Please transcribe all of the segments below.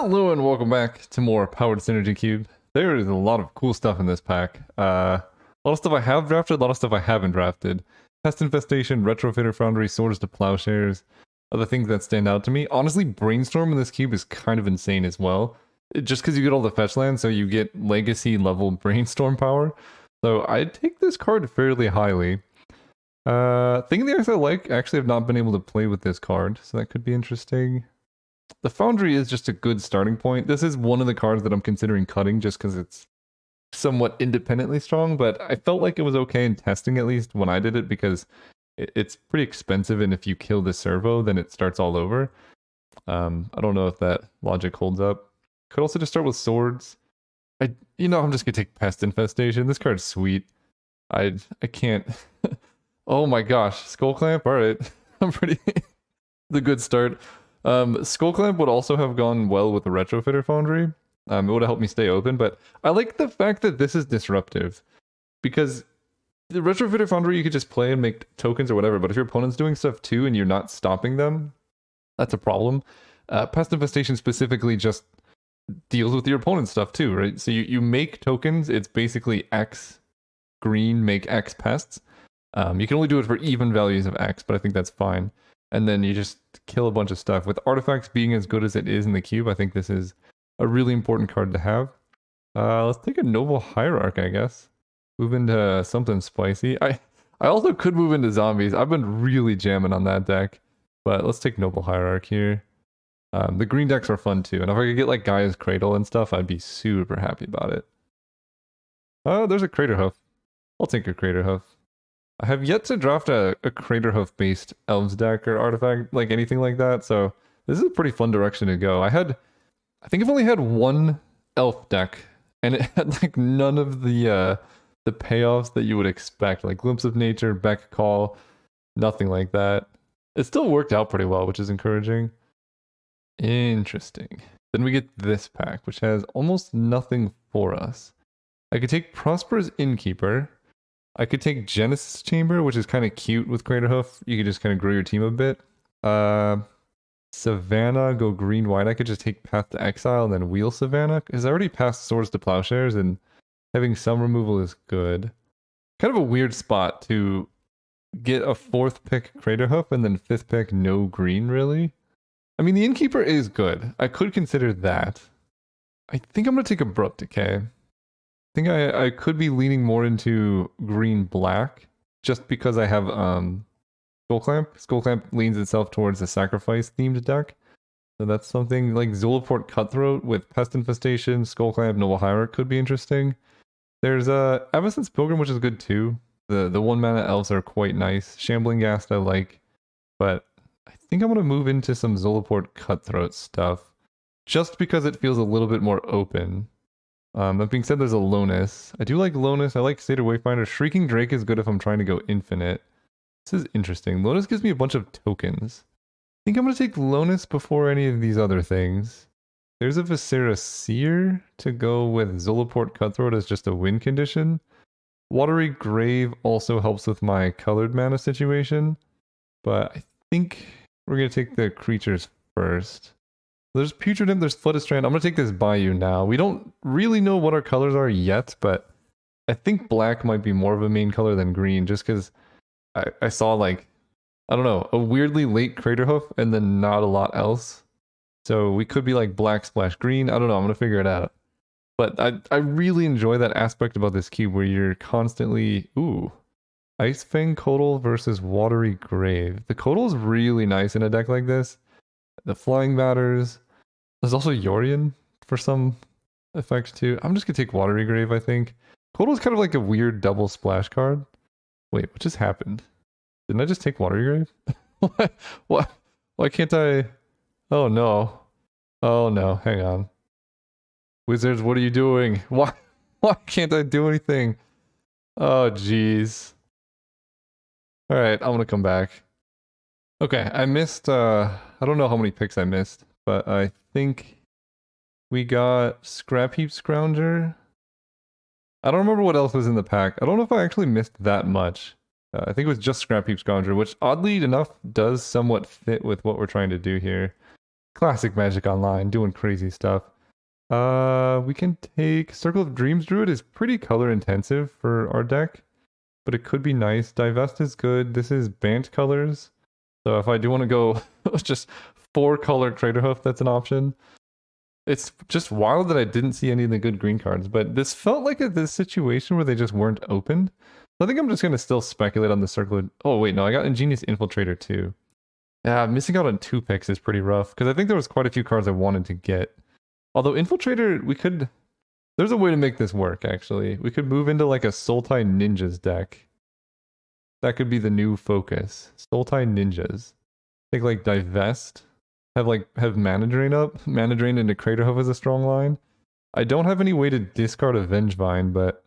Hello and welcome back to more Powered Synergy Cube. There is a lot of cool stuff in this pack. A lot of stuff I have drafted, a lot of stuff I haven't drafted. Pest Infestation, Retrofitter Foundry, Swords to Plowshares, other things that stand out to me. Honestly, Brainstorm in this cube is kind of insane as well. Just because you get all the fetch lands, so you get Legacy level Brainstorm power. So I take this card fairly highly. Thing of the Earth I like, actually have not been able to play with this card, so that could be interesting. The Foundry is just a good starting point. This is one of the cards that I'm considering cutting just because it's somewhat independently strong, but I felt like it was okay in testing at least when I did it because it's pretty expensive, and if you kill the servo, then it starts all over. I don't know if that logic holds up. Could also just start with swords. I'm just gonna take Pest Infestation. This card's sweet. I can't. Oh my gosh, Skull Clamp. All right, I'm pretty. The good start. Skull Clamp would also have gone well with the Retrofitter Foundry. It would have helped me stay open, but I like the fact that this is disruptive because the Retrofitter Foundry you could just play and make tokens or whatever, but if your opponent's doing stuff too and you're not stopping them, that's a problem. Pest Infestation specifically just deals with your opponent's stuff too, right? So you make tokens, it's basically X green, make X pests. You can only do it for even values of X, but I think that's fine. And then you just kill a bunch of stuff. With artifacts being as good as it is in the cube, I think this is a really important card to have. Let's take a Noble Hierarch, I guess. Move into something spicy. I also could move into zombies. I've been really jamming on that deck. But let's take Noble Hierarch here. The green decks are fun too. And if I could get like Gaia's Cradle and stuff, I'd be super happy about it. Oh, there's a Crater Hoof. I'll take a Crater Hoof. I have yet to draft a Crater Hoof based Elves deck or artifact, like anything like that, so this is a pretty fun direction to go. I think I've only had one Elf deck, and it had like none of the payoffs that you would expect, like Glimpse of Nature, Beck Call, nothing like that. It still worked out pretty well, which is encouraging. Interesting. Then we get this pack, which has almost nothing for us. I could take Prosperous Innkeeper. I could take Genesis Chamber, which is kind of cute with Crater Hoof. You could just kind of grow your team a bit. Savannah, go green-white. I could just take Path to Exile and then wheel Savannah, because I already passed Swords to Plowshares, and having some removal is good. Kind of a weird spot to get a 4th pick Crater Hoof and then 5th pick no green, really. I mean, the Innkeeper is good. I could consider that. I think I'm going to take Abrupt Decay. I think I could be leaning more into green-black just because I have Skull Clamp. Skull Clamp leans itself towards a sacrifice-themed deck. So that's something like Zulaport Cutthroat with Pest Infestation, Skull Clamp, Noble Hierarch could be interesting. There's Evanescence Pilgrim, which is good too. The 1-mana elves are quite nice. Shambling Ghast I like. But I think I'm going to move into some Zulaport Cutthroat stuff just because it feels a little bit more open. That being said, there's a Lonus. I do like Lonus. I like Satyr Wayfinder. Shrieking Drake is good if I'm trying to go infinite. This is interesting. Lonus gives me a bunch of tokens. I think I'm going to take Lonus before any of these other things. There's a Viscera Seer to go with Zulaport Cutthroat as just a win condition. Watery Grave also helps with my colored mana situation. But I think we're going to take the creatures first. There's Putrid Imp, there's Flooded Strand. I'm going to take this Bayou now. We don't really know what our colors are yet, but I think black might be more of a main color than green, just because I saw, like, I don't know, a weirdly late Crater Hoof and then not a lot else. So we could be like black splash green. I don't know, I'm going to figure it out. But I really enjoy that aspect about this cube where you're constantly... Ooh. Ice Fang Codal versus Watery Grave. The Codal is really nice in a deck like this. The flying matters. There's also Yorion for some effect too. I'm just gonna take Watery Grave, I think. Codal is kind of like a weird double splash card. Wait, what just happened? Didn't I just take Watery Grave? Why can't I? Oh no. Oh no, hang on. Wizards, what are you doing? Why can't I do anything? Oh jeez. Alright, I'm gonna come back. Okay, I missed, I don't know how many picks I missed, but I think we got Scrap Heap Scrounger. I don't remember what else was in the pack. I don't know if I actually missed that much. I think it was just Scrap Heap Scrounger, which oddly enough does somewhat fit with what we're trying to do here. Classic Magic Online, doing crazy stuff. We can take Circle of Dreams Druid is pretty color intensive for our deck, but it could be nice. Divest is good. This is Bant colors. So if I do want to go just 4-color Craterhoof, that's an option. It's just wild that I didn't see any of the good green cards, but this felt like this situation where they just weren't opened. So I think I'm just going to still speculate on the Circle. Oh, wait, no, I got Ingenious Infiltrator too. Yeah, missing out on 2 picks is pretty rough, because I think there was quite a few cards I wanted to get. Although Infiltrator, we could... There's a way to make this work, actually. We could move into like a Sultai Ninjas deck. That could be the new focus. Sultai Ninjas. Think like Divest. Have Mana Drain up. Mana Drain into Craterhoof is a strong line. I don't have any way to discard a Vengevine, but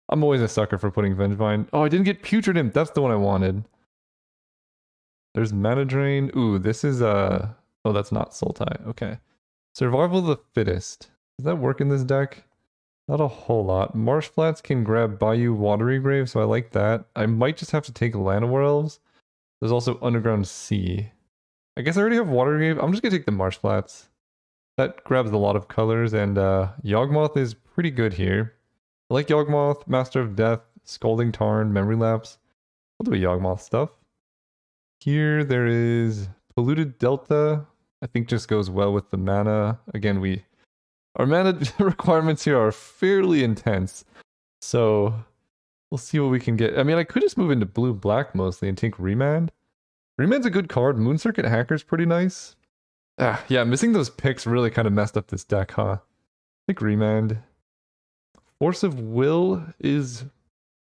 I'm always a sucker for putting Vengevine. Oh, I didn't get Putrid Imp. That's the one I wanted. There's Mana Drain. Ooh, this is oh, that's not Sultai. Okay. Survival of the Fittest. Does that work in this deck? Not a whole lot. Marsh Flats can grab Bayou Watery Grave, so I like that. I might just have to take Llanowar Elves. There's also Underground Sea. I guess I already have Watery Grave. I'm just gonna take the Marsh Flats. That grabs a lot of colors, and Yawgmoth is pretty good here. I like Yawgmoth, Master of Death, Scalding Tarn, Memory Lapse. I'll do a Yawgmoth stuff. Here there is Polluted Delta. I think just goes well with the mana. Again, our mana requirements here are fairly intense. So we'll see what we can get. I mean, I could just move into blue-black mostly and take Remand. Remand's a good card. Moon Circuit Hacker's pretty nice. Yeah, missing those picks really kind of messed up this deck, huh? I think Remand. Force of Will is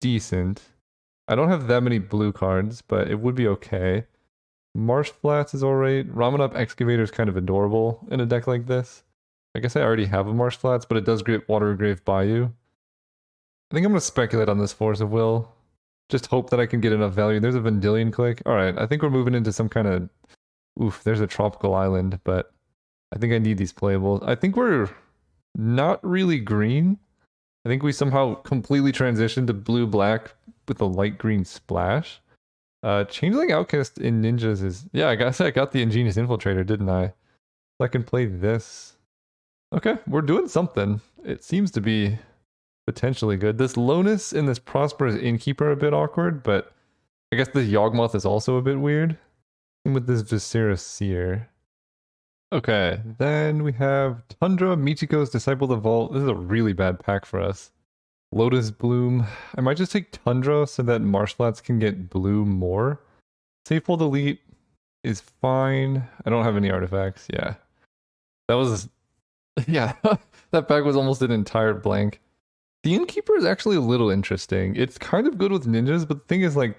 decent. I don't have that many blue cards, but it would be okay. Marsh Flats is alright. Ramen Excavator is kind of adorable in a deck like this. I guess I already have a Marsh Flats, but it does get Watery Grave Bayou. I think I'm going to speculate on this Force of Will. Just hope that I can get enough value. There's a Vendilion Click. Alright, I think we're moving into some kind of... Oof, there's a Tropical Island, but I think I need these playables. I think we're not really green. I think we somehow completely transitioned to blue-black with a light green splash. Changeling Outcast in Ninjas is... Yeah, I guess I got the Ingenious Infiltrator, didn't I? I can play this. Okay, we're doing something. It seems to be potentially good. This Lonus and this Prosperous Innkeeper are a bit awkward, but I guess this Yawgmoth is also a bit weird. And with this Viscera Seer. Okay, then we have Tundra, Michiko's Disciple of the Vault. This is a really bad pack for us. Lotus Bloom. I might just take Tundra so that Marshflats can get blue more. Safehold Elite is fine. I don't have any artifacts. Yeah. That was... Yeah, that pack was almost an entire blank. The Innkeeper is actually a little interesting. It's kind of good with ninjas, but the thing is, like,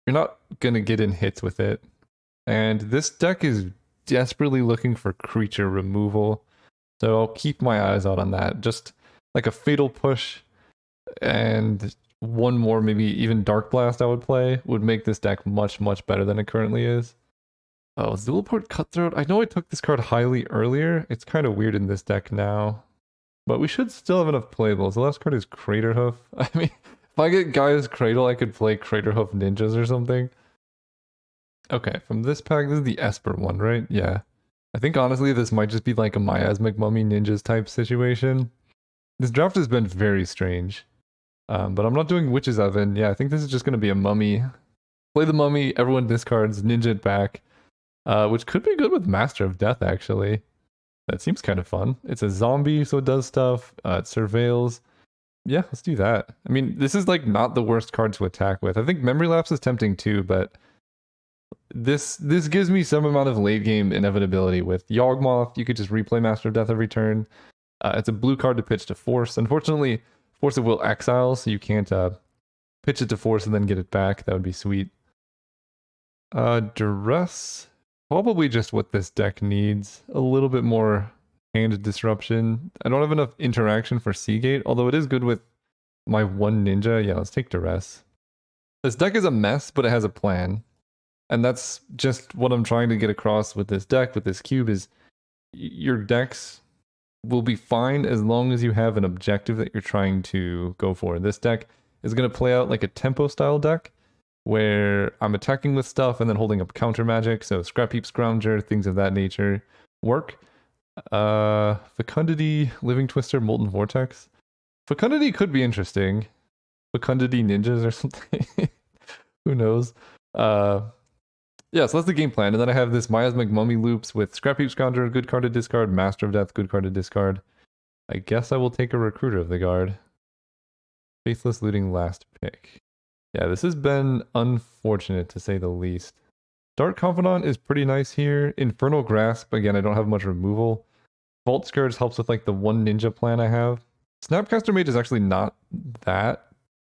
you're not gonna get in hits with it. And this deck is desperately looking for creature removal. So I'll keep my eyes out on that. Just like a Fatal Push and one more, maybe even Dark Blast I would play, would make this deck much, much better than it currently is. Oh, Zulaport Cutthroat. I know I took this card highly earlier. It's kind of weird in this deck now. But we should still have enough playables. The last card is Craterhoof. I mean, if I get Gaia's Cradle, I could play Craterhoof Ninjas or something. Okay, from this pack, this is the Esper one, right? Yeah. I think honestly this might just be like a Miasmic Mummy Ninjas type situation. This draft has been very strange. But I'm not doing Witch's Oven. Yeah, I think this is just going to be a Mummy. Play the Mummy, everyone discards, Ninja it back. Which could be good with Master of Death, actually. That seems kind of fun. It's a zombie, so it does stuff. It surveils. Yeah, let's do that. I mean, this is like not the worst card to attack with. I think Memory Lapse is tempting too, but this gives me some amount of late game inevitability. With Yawgmoth, you could just replay Master of Death every turn. It's a blue card to pitch to Force. Unfortunately, Force of Will exile, so you can't pitch it to Force and then get it back. That would be sweet. Duress. Probably just what this deck needs. A little bit more hand disruption. I don't have enough interaction for Seagate, although it is good with my one ninja. Yeah, let's take Duress. This deck is a mess, but it has a plan. And that's just what I'm trying to get across with this deck, with this cube, is your decks will be fine as long as you have an objective that you're trying to go for. This deck is going to play out like a tempo style deck, where I'm attacking with stuff and then holding up counter magic, so Scrap Heap Scrounger, things of that nature. work. Fecundity, Living Twister, Molten Vortex. Fecundity could be interesting. Fecundity ninjas or something. Who knows? Yeah, so that's the game plan. And then I have this Miasmic Mummy loops with Scrap Heap Scoundrel, good card to discard, Master of Death, good card to discard. I guess I will take a Recruiter of the Guard. Faithless Looting, last pick. Yeah, this has been unfortunate to say the least. Dark Confidant is pretty nice here. Infernal Grasp, again, I don't have much removal. Vault Scourge helps with like the one ninja plan I have. Snapcaster Mage is actually not that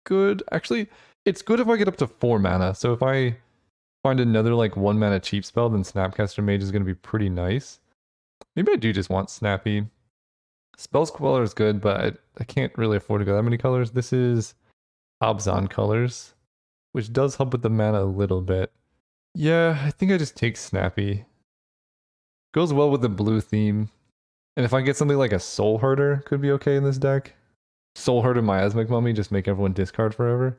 good. Actually, it's good if I get up to 4 mana. So if I find another like 1 mana cheap spell, then Snapcaster Mage is going to be pretty nice. Maybe I do just want Snappy. Spells Queller is good, but I can't really afford to go that many colors. This is Abzan colors, which does help with the mana a little bit. Yeah, I think I just take Snappy. Goes well with the blue theme. And if I get something like a Soul Herder, could be okay in this deck. Soul Herder Miasmic Mummy, just make everyone discard forever.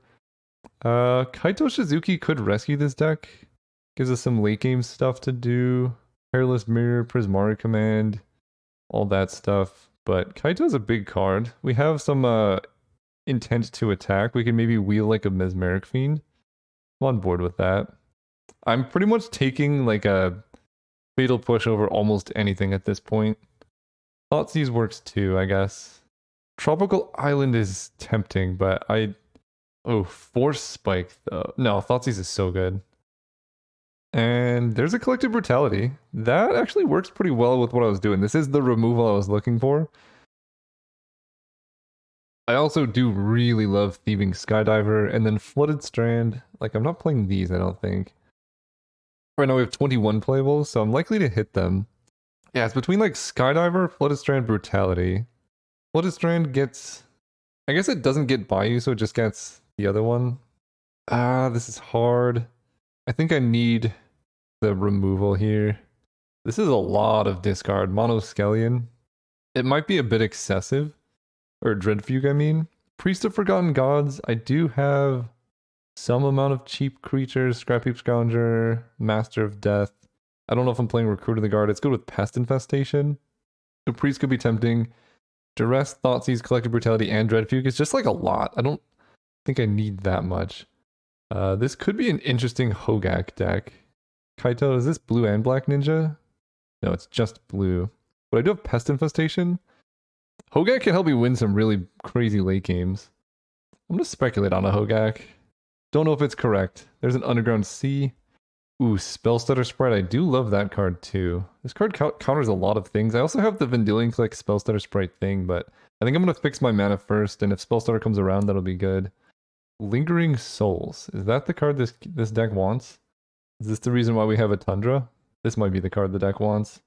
Kaito Shizuki could rescue this deck. Gives us some late game stuff to do. Hairless Mirror, Prismari Command, all that stuff. But Kaito's a big card. We have some intent to attack. We can maybe wheel like a Mesmeric Fiend. I'm on board with that. I'm pretty much taking like a Fatal Push over almost anything at this point. Thoughtseize works too, I guess. Tropical Island is tempting, but oh, Force Spike though. No, Thoughtseize is so good. And there's a Collective Brutality. That actually works pretty well with what I was doing. This is the removal I was looking for. I also do really love Thieving Skydiver and then Flooded Strand. Like, I'm not playing these, I don't think. Right now we have 21 playables, so I'm likely to hit them. Yeah, it's between like Skydiver, Flooded Strand, Brutality. Flooded Strand gets... I guess it doesn't get Bayou, so it just gets the other one. This is hard. I think I need the removal here. This is a lot of discard. Monoskellion. It might be a bit excessive. Or Dreadfugue, I mean. Priest of Forgotten Gods. I do have some amount of cheap creatures. Scrap Heap Scoundrel, Master of Death. I don't know if I'm playing Recruit of the Guard. It's good with Pest Infestation. The Priest could be tempting. Duress, Thoughtseize, Collective Brutality, and Dreadfugue is just like a lot. I don't think I need that much. This could be an interesting Hogak deck. Kaito, is this blue and black ninja? No, it's just blue. But I do have Pest Infestation. Hogak can help me win some really crazy late games. I'm going to speculate on a Hogak. Don't know if it's correct. There's an Underground Sea. Ooh, Spellstutter Sprite. I do love that card too. This card counters a lot of things. I also have the Vendilion Click Spellstutter Sprite thing, but I think I'm going to fix my mana first, and if Spellstutter comes around, that'll be good. Lingering Souls. Is that the card this deck wants? Is this the reason why we have a Tundra? This might be the card the deck wants.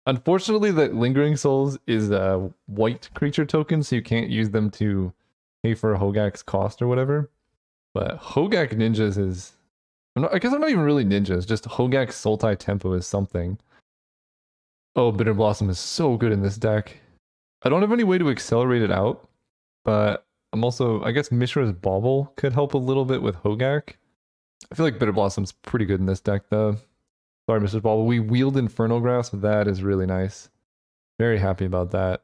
Unfortunately, the Lingering Souls is a white creature token, so you can't use them to pay for Hogak's cost or whatever. But Hogak Ninjas is... I guess I'm not even really ninjas, just Hogak Sultai Tempo is something. Oh, Bitter Blossom is so good in this deck. I don't have any way to accelerate it out, but I'm also... I guess Mishra's Bauble could help a little bit with Hogak. I feel like Bitter Blossom's pretty good in this deck, though. Sorry, Mr. Bauble. We wield Infernal Grasp. That is really nice. Very happy about that.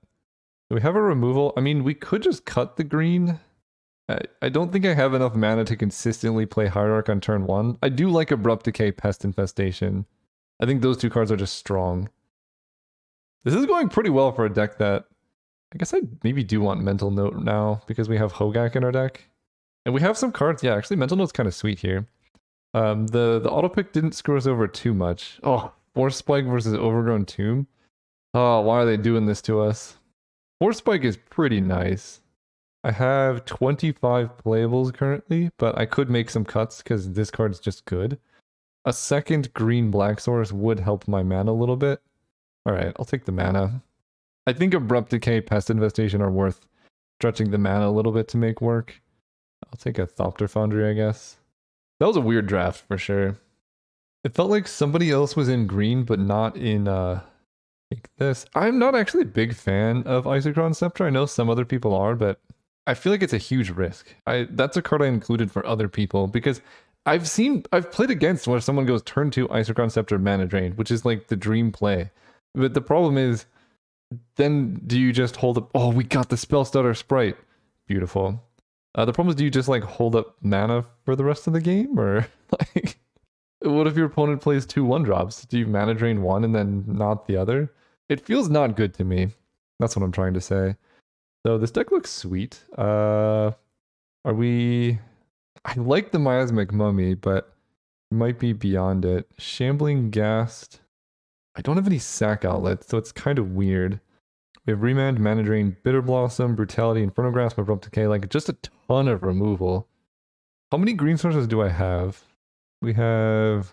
Do we have a removal? I mean, we could just cut the green. I don't think I have enough mana to consistently play Hierarch on turn 1. I do like Abrupt Decay, Pest Infestation. I think those two cards are just strong. This is going pretty well for a deck that... I guess I maybe do want Mental Note now, because we have Hogak in our deck. And we have some cards... Yeah, actually, Mental Note's kind of sweet here. The auto pick didn't screw us over too much. Oh, Force Spike versus Overgrown Tomb. Oh, why are they doing this to us? Force Spike is pretty nice. I have 25 playables currently, but I could make some cuts because this card's just good. A second green black source would help my mana a little bit. Alright, I'll take the mana. I think Abrupt Decay, Pest Infestation are worth stretching the mana a little bit to make work. I'll take a Thopter Foundry, I guess. That was a weird draft for sure. It felt like somebody else was in green, but not in like this. I'm not actually a big fan of Isochron Scepter. I know some other people are, but I feel like it's a huge risk. That's a card I included for other people because I've played against where someone goes turn 2 Isochron Scepter mana drain, which is like the dream play. But the problem is, then do you just hold up? Oh, we got the spell stutter sprite. Beautiful. The problem is, do you just like hold up mana for the rest of the game, or like, what if your opponent plays 2/1 drops? Do you mana drain one and then not the other? It feels not good to me. That's what I'm trying to say. So this deck looks sweet. Are we? I like the Miasmic Mummy, but might be beyond it. Shambling Ghast. I don't have any sack outlets, so it's kind of weird. We have Remand, Mana Drain, Bitter Blossom, Brutality, Inferno Grasp, Abrupt Decay, like just a ton of removal. How many green sources do I have? We have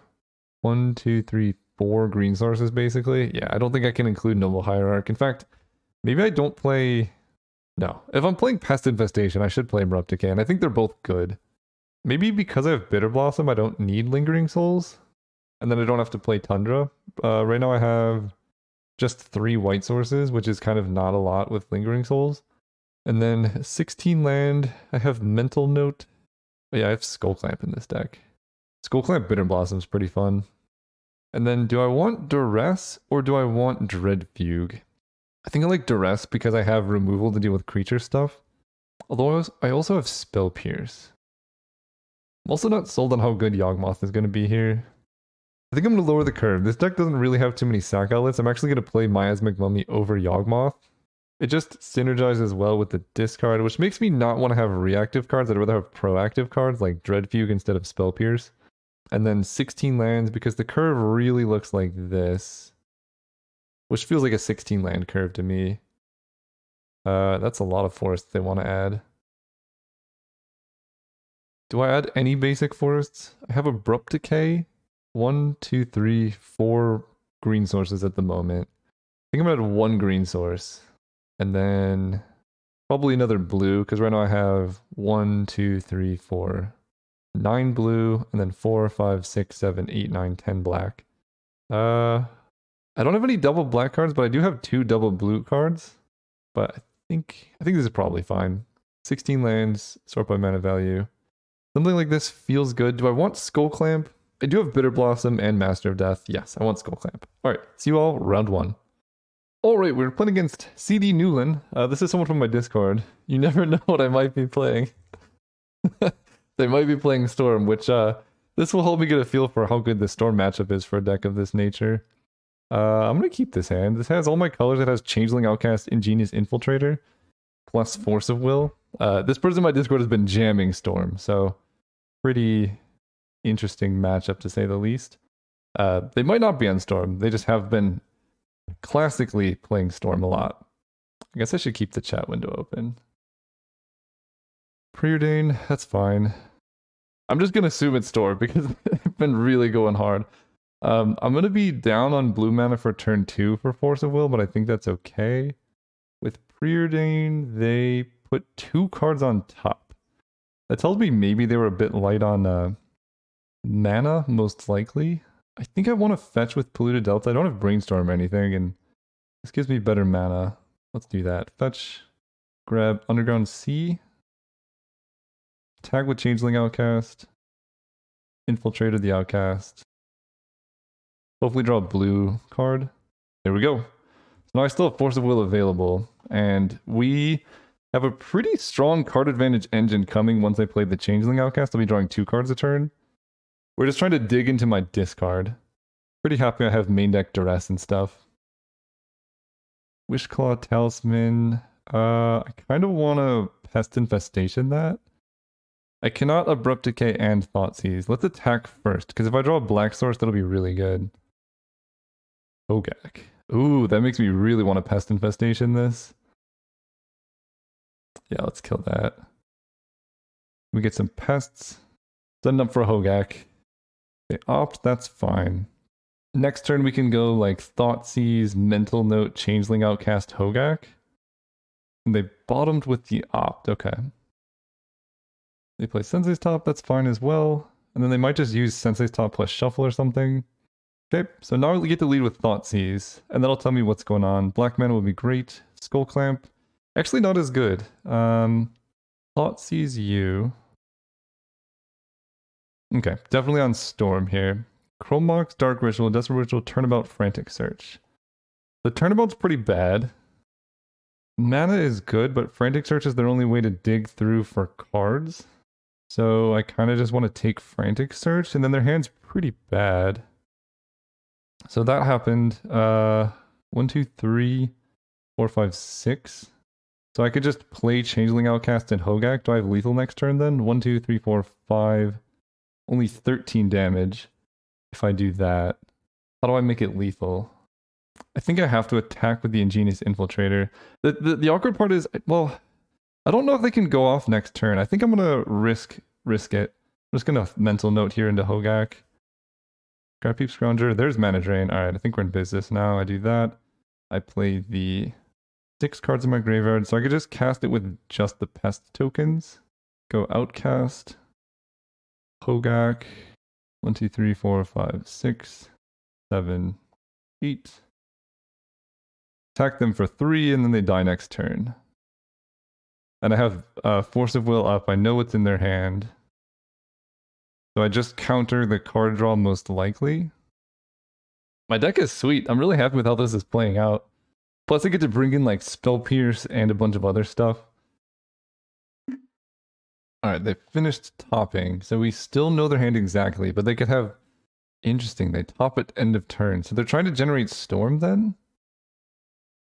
1, 2, 3, 4 green sources basically. Yeah, I don't think I can include Noble Hierarch. In fact, maybe I don't play... No, if I'm playing Pest Infestation, I should play Abrupt Decay, and I think they're both good. Maybe because I have Bitter Blossom, I don't need Lingering Souls, and then I don't have to play Tundra. Right now I have just 3 white sources, which is kind of not a lot with Lingering Souls. And then 16 land, I have Mental Note. Oh, yeah, I have Skull Clamp in this deck. Skull Clamp Bitter Blossom is pretty fun. And then do I want Duress or do I want Dread Fugue? I think I like Duress because I have removal to deal with creature stuff. Although I also have Spell Pierce. I'm also not sold on how good Yawgmoth is going to be here. I think I'm going to lower the curve. This deck doesn't really have too many sack outlets. I'm actually going to play Miasmic Mummy over Yawgmoth. It just synergizes well with the discard, which makes me not want to have reactive cards. I'd rather have proactive cards like Dread Fugue instead of Spell Pierce. And then 16 lands because the curve really looks like this, which feels like a 16 land curve to me. That's a lot of forests they want to add. Do I add any basic forests? I have Abrupt Decay. 1, 2, 3, 4 green sources at the moment. I think I'm gonna add 1 green source. And then probably another blue, because right now I have 1, 2, 3, 4, 9 blue, and then 4, 5, 6, 7, 8, 9, 10 black. I don't have any double black cards, but I do have 2 double blue cards. But I think this is probably fine. 16 lands, sort by mana value. Something like this feels good. Do I want Skull Clamp? I do have Bitter Blossom and Master of Death. Yes, I want Skull Clamp. Alright, see you all round 1. Alright, we're playing against CD Newland. This is someone from my Discord. You never know what I might be playing. They might be playing Storm, which this will help me get a feel for how good the Storm matchup is for a deck of this nature. I'm going to keep this hand. This has all my colors. It has Changeling, Outcast, Ingenious Infiltrator, plus Force of Will. This person in my Discord has been jamming Storm, so pretty interesting matchup to say the least. They might not be on Storm. They just have been classically playing Storm a lot. I guess I should keep the chat window open. Preordain, that's fine. I'm just going to assume it's Storm because they've been really going hard. I'm going to be down on blue mana for turn 2 for Force of Will, but I think that's okay. With Preordain, they put 2 cards on top. That tells me maybe they were a bit light on mana, most likely. I think I want to fetch with Polluted Delta. I don't have Brainstorm or anything, and this gives me better mana. Let's do that. Fetch, grab Underground Sea, tag with Changeling Outcast, Infiltrated the Outcast. Hopefully draw a blue card. There we go. So now I still have Force of Will available, and we have a pretty strong card advantage engine coming once I play the Changeling Outcast. I'll be drawing 2 cards a turn. We're just trying to dig into my discard. Pretty happy I have main deck Duress and stuff. Wishclaw Talisman. I kind of want to Pest Infestation that. I cannot Abrupt Decay and Thoughtseize. Let's attack first, because if I draw a black source, that'll be really good. Hogak. Ooh, that makes me really want to Pest Infestation this. Yeah, let's kill that. We get some pests. Send up for a Hogak. They opt, that's fine. Next turn we can go like Thoughtseize, Mental Note, Changeling Outcast, Hogak. And they bottomed with the opt, okay. They play Sensei's Top, that's fine as well. And then they might just use Sensei's Top plus Shuffle or something. Okay, so now we get to lead with Thoughtseize, and that'll tell me what's going on. Black mana will be great. Skull Clamp, actually not as good. Thoughtseize you. Okay, definitely on Storm here. Chrome Mox, Dark Ritual, Desperate Ritual, Turnabout, Frantic Search. The turnabout's pretty bad. Mana is good, but Frantic Search is their only way to dig through for cards. So I kind of just want to take Frantic Search, and then their hand's pretty bad. So that happened. 1, 2, 3, 4, 5, 6. So I could just play Changeling Outcast and Hogak. Do I have lethal next turn then? 1, 2, 3, 4, 5. Only 13 damage if I do that. How do I make it lethal? I think I have to attack with the Ingenious Infiltrator. The awkward part is, well, I don't know if they can go off next turn. I think I'm going to risk it. I'm just going to mental note here into Hogak. Scrapheap Scrounger. There's Mana Drain. Alright, I think we're in business now. I do that. I play the 6 cards in my graveyard, so I could just cast it with just the pest tokens. Go Outcast. Hogak. 1, 2, 3, 4, 5, 6, 7, 8. Attack them for 3, and then they die next turn. And I have Force of Will up. I know what's in their hand. So I just counter the card draw most likely. My deck is sweet. I'm really happy with how this is playing out. Plus I get to bring in like Spell Pierce and a bunch of other stuff. Alright, they finished topping. So we still know their hand exactly, but they could have... Interesting, they top at end of turn. So they're trying to generate Storm then?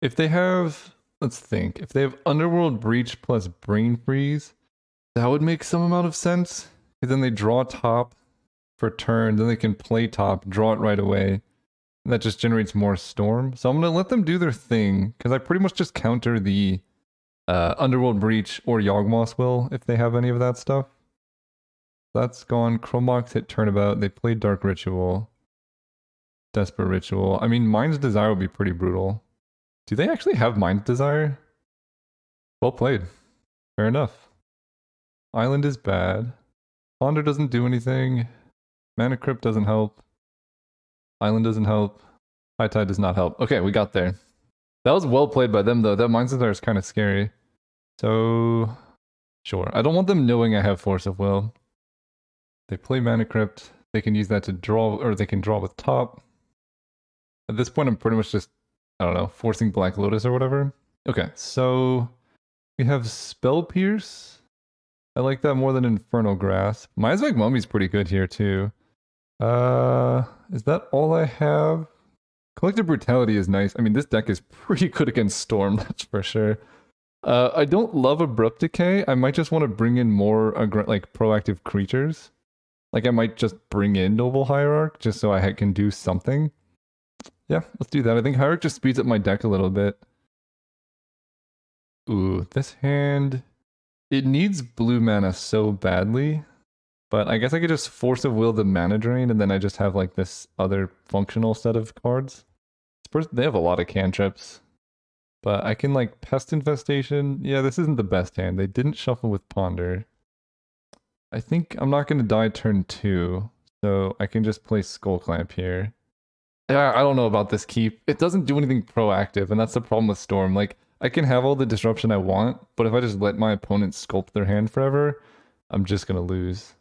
If they have... Let's think. If they have Underworld Breach plus Brain Freeze, that would make some amount of sense. And then they draw top for turn, then they can play top, draw it right away. And that just generates more Storm. So I'm going to let them do their thing, because I pretty much just counter the Underworld Breach or Yawgmoth's Will, if they have any of that stuff. That's gone. Chromox hit turnabout. They played Dark Ritual. Desperate Ritual. I mean, Mind's Desire would be pretty brutal. Do they actually have Mind's Desire? Well played. Fair enough. Island is bad. Ponder doesn't do anything. Mana Crypt doesn't help. Island doesn't help. High Tide does not help. Okay, we got there. That was well played by them though. That Mind's Desire is kind of scary. So, sure. I don't want them knowing I have Force of Will. They play Mana Crypt. They can use that to draw, or they can draw with top. At this point, I'm pretty much just, I don't know, forcing Black Lotus or whatever. Okay, so we have Spell Pierce. I like that more than Infernal Grasp. Miasmic Mummy's pretty good here too. Is that all I have? Collective Brutality is nice. I mean, this deck is pretty good against Storm, that's for sure. I don't love Abrupt Decay. I might just want to bring in more like proactive creatures. Like I might just bring in Noble Hierarch just so I can do something. Yeah, let's do that. I think Hierarch just speeds up my deck a little bit. Ooh, this hand... It needs blue mana so badly. But I guess I could just Force of Will the Mana Drain, and then I just have like this other functional set of cards. They have a lot of cantrips. But I can like Pest Infestation. Yeah, this isn't the best hand. They didn't shuffle with Ponder. I think I'm not going to die turn 2. So I can just play Skull Clamp here. Yeah, I don't know about this keep. It doesn't do anything proactive, and that's the problem with Storm. Like, I can have all the disruption I want, but if I just let my opponent sculpt their hand forever, I'm just going to lose.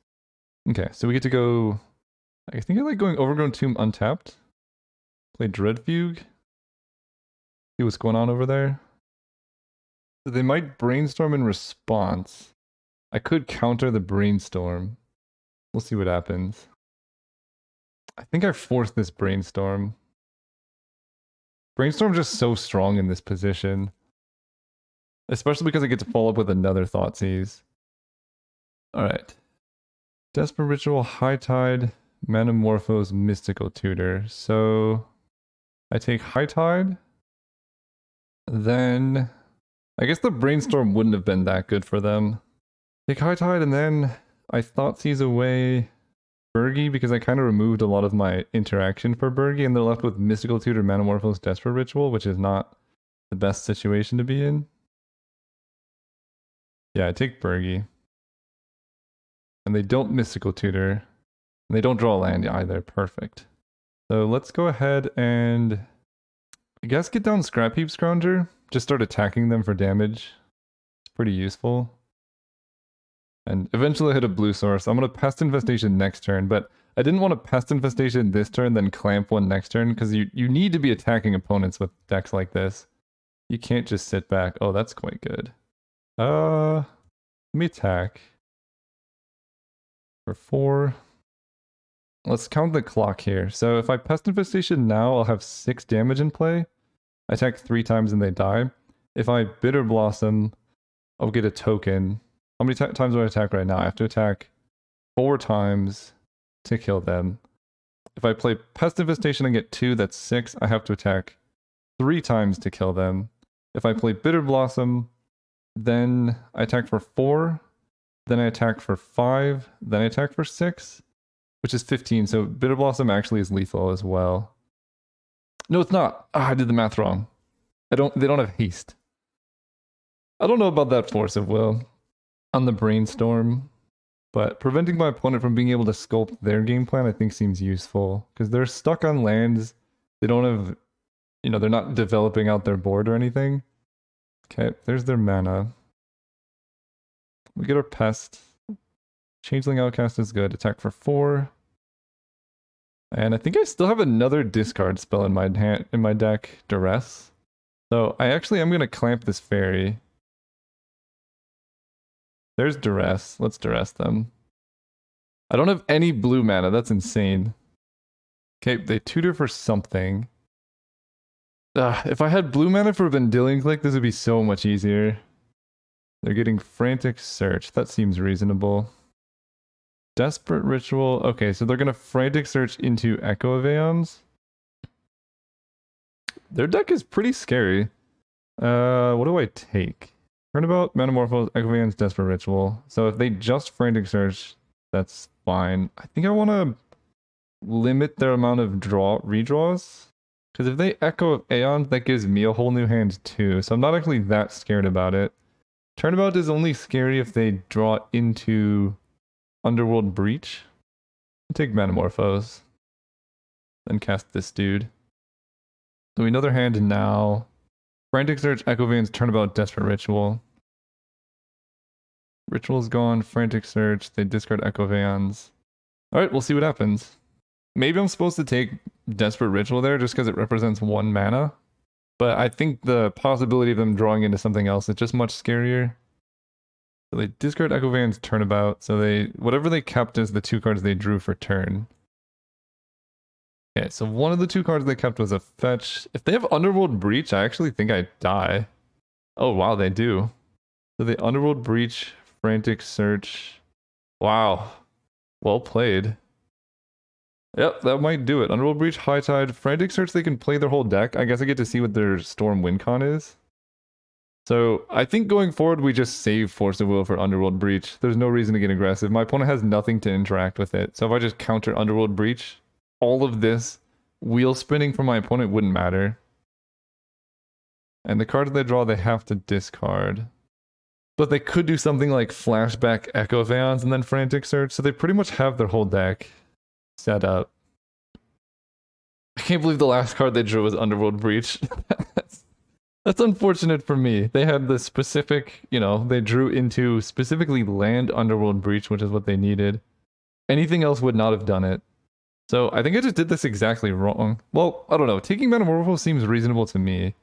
Okay, so we get to go... I think I like going Overgrown Tomb untapped. Play Dreadfugue. See what's going on over there. So they might Brainstorm in response. I could counter the Brainstorm. We'll see what happens. I think I forced this Brainstorm. Brainstorm's just so strong in this position. Especially because I get to follow up with another Thoughtseize. Alright. Desperate Ritual, High Tide, Manamorphose, Mystical Tutor. So I take High Tide. Then I guess the Brainstorm wouldn't have been that good for them. Take High Tide and then I Thoughtseize away Burgi because I kind of removed a lot of my interaction for Burgi, and they're left with Mystical Tutor, Manamorphose, Desperate Ritual, which is not the best situation to be in. Yeah, I take Burgi. And they don't Mystical Tutor. And they don't draw a land either. Perfect. So let's go ahead and I guess get down Scrapheap Scrounger. Just start attacking them for damage. It's pretty useful. And eventually hit a blue source. I'm going to Pest Infestation next turn, but I didn't want to Pest Infestation this turn, then Clamp one next turn, because you need to be attacking opponents with decks like this. You can't just sit back. Oh, that's quite good. Let me attack. For 4. Let's count the clock here. So if I Pest Infestation now, I'll have 6 damage in play. I attack 3 times and they die. If I Bitter Blossom, I'll get a token. How many times do I attack right now? I have to attack 4 times to kill them. If I play Pest Infestation and get 2, that's 6. I have to attack 3 times to kill them. If I play Bitter Blossom, then I attack for 4, then I attack for 5, then I attack for 6, which is 15. So Bitter Blossom actually is lethal as well. No, it's not. Ah, I did the math wrong. They don't have haste. I don't know about that Force of Will on the Brainstorm, but preventing my opponent from being able to sculpt their game plan I think seems useful, because they're stuck on lands. They don't have, they're not developing out their board or anything. Okay, there's their mana. We get our Pest. Changeling Outcast is good. Attack for 4. And I think I still have another discard spell in my deck, Duress. So I actually am going to clamp this fairy. There's Duress. Let's Duress them. I don't have any blue mana. That's insane. Okay, they tutor for something. If I had blue mana for Vendilion Click, this would be so much easier. They're getting Frantic Search. That seems reasonable. Desperate Ritual. Okay, so they're going to Frantic Search into Echo of Aeons. Their deck is pretty scary. What do I take? Turnabout, Metamorphose, Echo of Aeons, Desperate Ritual. So if they just Frantic Search, that's fine. I think I want to limit their amount of redraws. Because if they Echo of Aeons, that gives me a whole new hand too. So I'm not actually that scared about it. Turnabout is only scary if they draw into Underworld Breach. I'll take Metamorphose. Then cast this dude. So we know their hand now. Frantic Search, Echo Veins, Turnabout, Desperate Ritual. Ritual's gone, Frantic Search, they discard Echo Veins. Alright, we'll see what happens. Maybe I'm supposed to take Desperate Ritual there just because it represents 1 mana. But I think the possibility of them drawing into something else is just much scarier. So they discard Echo Veins, Turnabout. So whatever they kept is the 2 cards they drew for turn. Okay, so one of the 2 cards they kept was a fetch. If they have Underworld Breach, I actually think I die. Oh wow, they do. So they Underworld Breach, Frantic Search. Wow. Well played. Yep, that might do it. Underworld Breach, High Tide, Frantic Search, they can play their whole deck. I guess I get to see what their Storm Wincon is. So I think going forward, we just save Force of Will for Underworld Breach. There's no reason to get aggressive. My opponent has nothing to interact with it. So if I just counter Underworld Breach, all of this wheel spinning for my opponent wouldn't matter. And the cards they draw, they have to discard. But they could do something like Flashback Echo of Aeons and then Frantic Search. So they pretty much have their whole deck set up. I can't believe the last card they drew was Underworld Breach. That's unfortunate for me. They had the specific, they drew into specifically land Underworld Breach, which is what they needed. Anything else would not have done it. So I think I just did this exactly wrong. Well, I don't know. Taking Metamorpho seems reasonable to me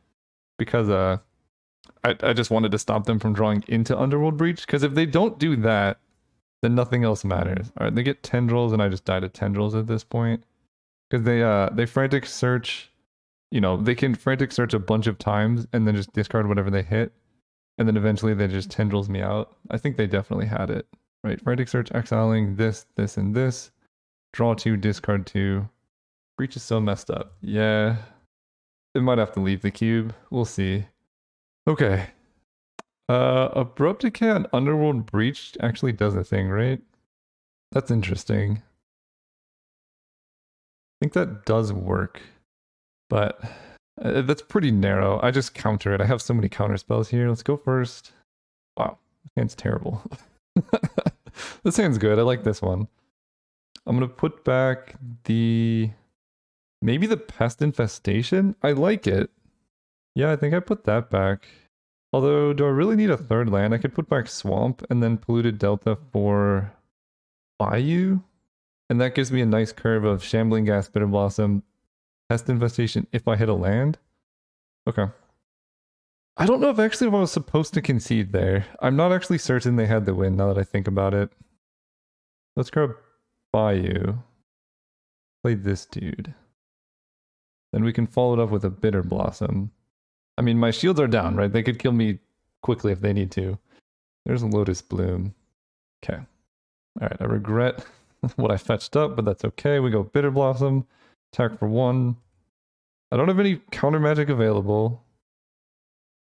because I just wanted to stop them from drawing into Underworld Breach. Because if they don't do that, then nothing else matters. All right, they get Tendrils, and I just died to Tendrils at this point. Because they Frantic Search, they can Frantic Search a bunch of times and then just discard whatever they hit. And then eventually they just Tendrils me out. I think they definitely had it. Right, Frantic Search, exiling this, this, and this. Draw 2, discard 2. Breach is so messed up. Yeah. It might have to leave the cube. We'll see. Okay. Abrupt Decay on Underworld Breach actually does a thing, right? That's interesting. I think that does work. But that's pretty narrow. I just counter it. I have so many counter spells here. Let's go first. Wow. This hand's terrible. This hand's good. I like this one. I'm going to put back maybe the Pest Infestation? I like it. Yeah, I think I put that back. Although, do I really need a 3rd land? I could put back Swamp and then Polluted Delta for Bayou? and that gives me a nice curve of Shambling Gas, Bitter Blossom, Pest Infestation if I hit a land. Okay. I don't know if I was supposed to concede there. I'm not actually certain they had the win now that I think about it. Let's grab Bayou. Play this dude. Then we can follow it up with a Bitter Blossom. I mean, my shields are down, right? They could kill me quickly if they need to. There's a Lotus Bloom. Okay. Alright, I regret what I fetched up, but that's okay. We go Bitter Blossom. Attack for 1. I don't have any counter magic available.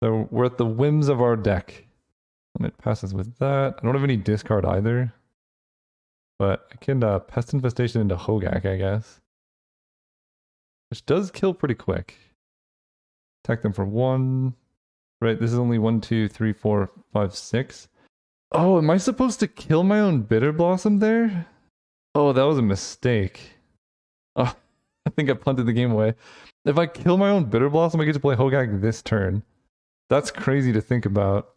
So we're at the whims of our deck. And it passes with that. I don't have any discard either. But I can Pest Infestation into Hogak, I guess. Which does kill pretty quick. Attack them for 1. Right, this is only 1, 2, 3, 4, 5, 6. Oh, am I supposed to kill my own Bitter Blossom there? Oh, that was a mistake. Oh, I think I punted the game away. If I kill my own Bitter Blossom, I get to play Hogak this turn. That's crazy to think about.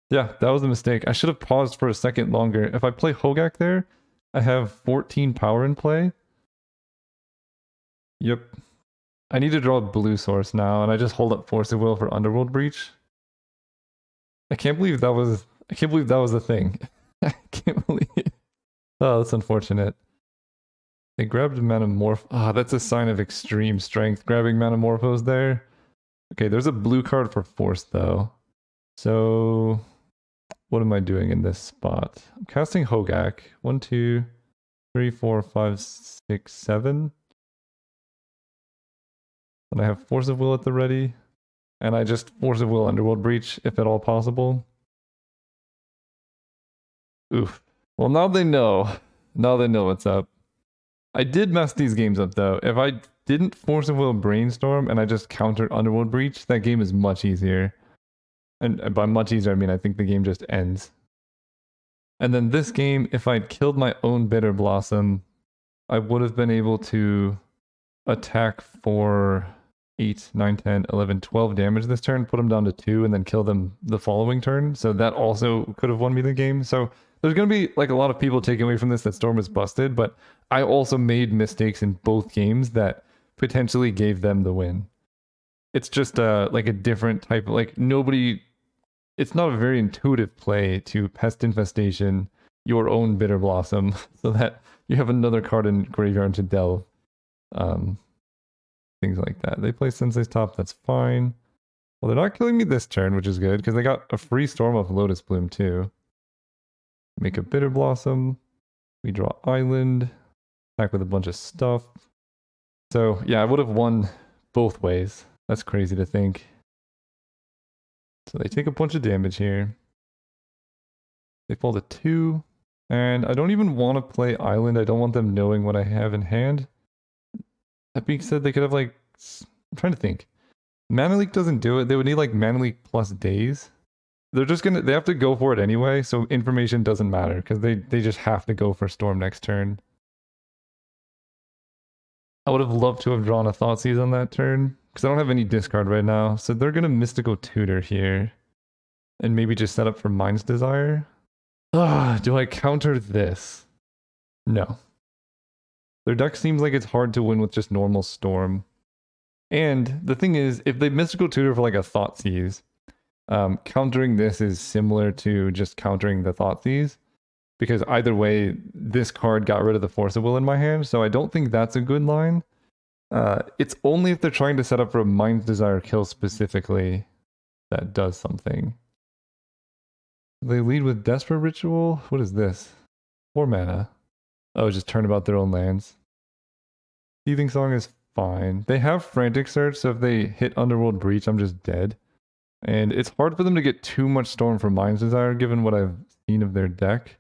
Yeah, that was a mistake. I should have paused for a second longer. If I play Hogak there, I have 14 power in play. Yep. I need to draw a blue source now, and I just hold up Force of Will for Underworld Breach. I can't believe that was a thing. I can't believe it. Oh, that's unfortunate. They grabbed Manamorph. Ah, that's a sign of extreme strength, grabbing Manamorphos there. Okay, there's a blue card for Force, though. So, what am I doing in this spot? I'm casting Hogak. 1, 2, 3, 4, 5, 6, 7. And I have Force of Will at the ready. And I just Force of Will Underworld Breach, if at all possible. Oof. Well, now they know. Now they know what's up. I did mess these games up, though. If I didn't Force of Will Brainstorm and I just countered Underworld Breach, that game is much easier. And by much easier, I mean I think the game just ends. And then this game, if I'd killed my own Bitter Blossom, I would have been able to attack for 8, 9, 10, 11, 12 damage this turn, put them down to 2, and then kill them the following turn. So that also could have won me the game. So there's going to be like a lot of people taking away from this that Storm is busted, but I also made mistakes in both games that potentially gave them the win. It's just like a different type of, like, nobody, it's not a very intuitive play to Pest Infestation your own Bitter Blossom so that you have another card in graveyard to delve. Things like that. They play Sensei's Top, that's fine. Well, they're not killing me this turn, which is good, because they got a free Storm off Lotus Bloom, too. Make a Bitter Blossom. We draw Island. Attack with a bunch of stuff. So, yeah, I would have won both ways. That's crazy to think. So they take a bunch of damage here. They fall to 2. And I don't even want to play Island. I don't want them knowing what I have in hand. That being said, they could have, like, I'm trying to think. Mana Leak doesn't do it. They would need, like, Mana Leak plus days. They're just gonna, they have to go for it anyway, so information doesn't matter, because they just have to go for Storm next turn. I would have loved to have drawn a Thoughtseize on that turn, because I don't have any discard right now, so they're gonna Mystical Tutor here. And maybe just set up for Mind's Desire. Do I counter this? No. Their deck seems like it's hard to win with just normal Storm. And the thing is, if they Mystical Tutor for like a Thoughtseize, countering this is similar to just countering the Thoughtseize. Because either way, this card got rid of the Force of Will in my hand, so I don't think that's a good line. It's only if they're trying to set up for a Mind's Desire kill specifically that does something. They lead with Desperate Ritual? What is this? 4 mana. Oh, just turn about their own lands. Teething Song is fine. They have Frantic Search, so if they hit Underworld Breach, I'm just dead. And it's hard for them to get too much Storm from Mind's Desire, given what I've seen of their deck.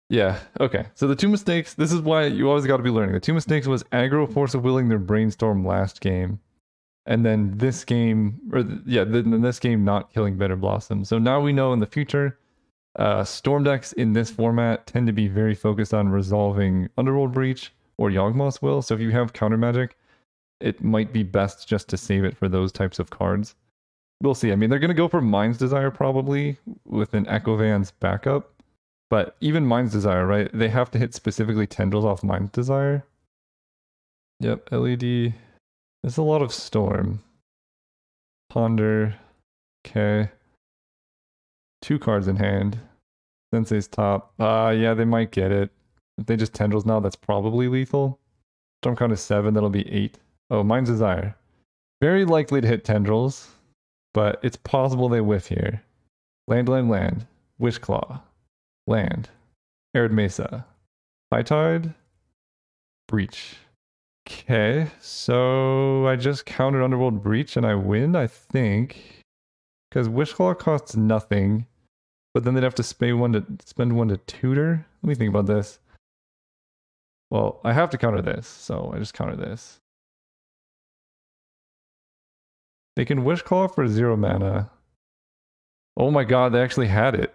Yeah, okay. So the 2 mistakes, this is why you always got to be learning. The 2 mistakes was aggro Force of Willing their Brainstorm last game. And then this game, then this game not killing Bitter Blossom. So now we know in the future, Storm decks in this format tend to be very focused on resolving Underworld Breach or Yawgmoth's Will. So if you have counter magic, it might be best just to save it for those types of cards. We'll see. I mean, they're going to go for Mind's Desire probably with an Echo Van's backup. But even Mind's Desire, right? They have to hit specifically tendrils off Mind's Desire. Yep, LED. There's a lot of Storm. Ponder. Okay. 2 cards in hand. Sensei's top. Yeah, they might get it. If they just tendrils now, that's probably lethal. Storm count is 7, that'll be 8. Oh, Mind's Desire. Very likely to hit tendrils, but it's possible they whiff here. Land, land, land. Wishclaw. Land. Arid Mesa. High Tide. Breach. Okay, so I just countered Underworld Breach and I win, I think. Because Wishclaw costs nothing, but then they'd have to spend one to tutor. Let me think about this. Well, I have to counter this, so I just counter this. They can Wishclaw for 0 mana. Oh my god, they actually had it.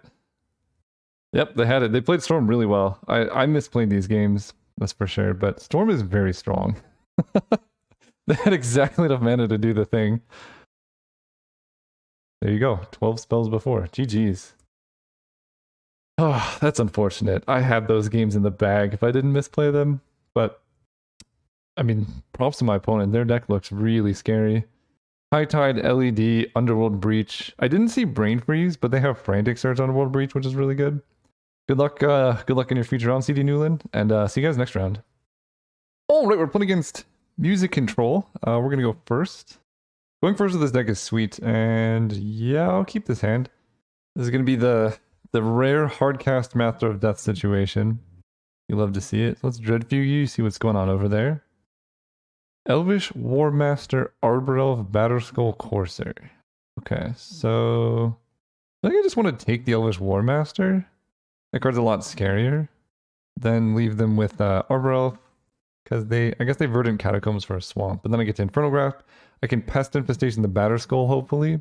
Yep, they had it. They played Storm really well. I misplayed these games, that's for sure, but Storm is very strong. They had exactly enough mana to do the thing. There you go, 12 spells before. GG's. Oh, that's unfortunate. I had those games in the bag if I didn't misplay them, but I mean, props to my opponent. Their deck looks really scary. High Tide, LED, Underworld Breach. I didn't see Brain Freeze, but they have Frantic Search Underworld Breach, which is really good. Good luck in your future round, CD Newland, and see you guys next round. All right, we're playing against Music Control. We're gonna go first. Going first with this deck is sweet, and yeah, I'll keep this hand. This is gonna be the rare hardcast Master of Death situation. You love to see it. So let's Dreadfuge you, see what's going on over there. Elvish War Master, Arbor Elf, Batterskull, Courser. Okay, so I think I just want to take the Elvish War Master. That card's a lot scarier. Then leave them with Arbor Elf, because I guess they Verdant Catacombs for a swamp. But then I get to Infernal Grasp. I can Pest Infestation the Batterskull, hopefully.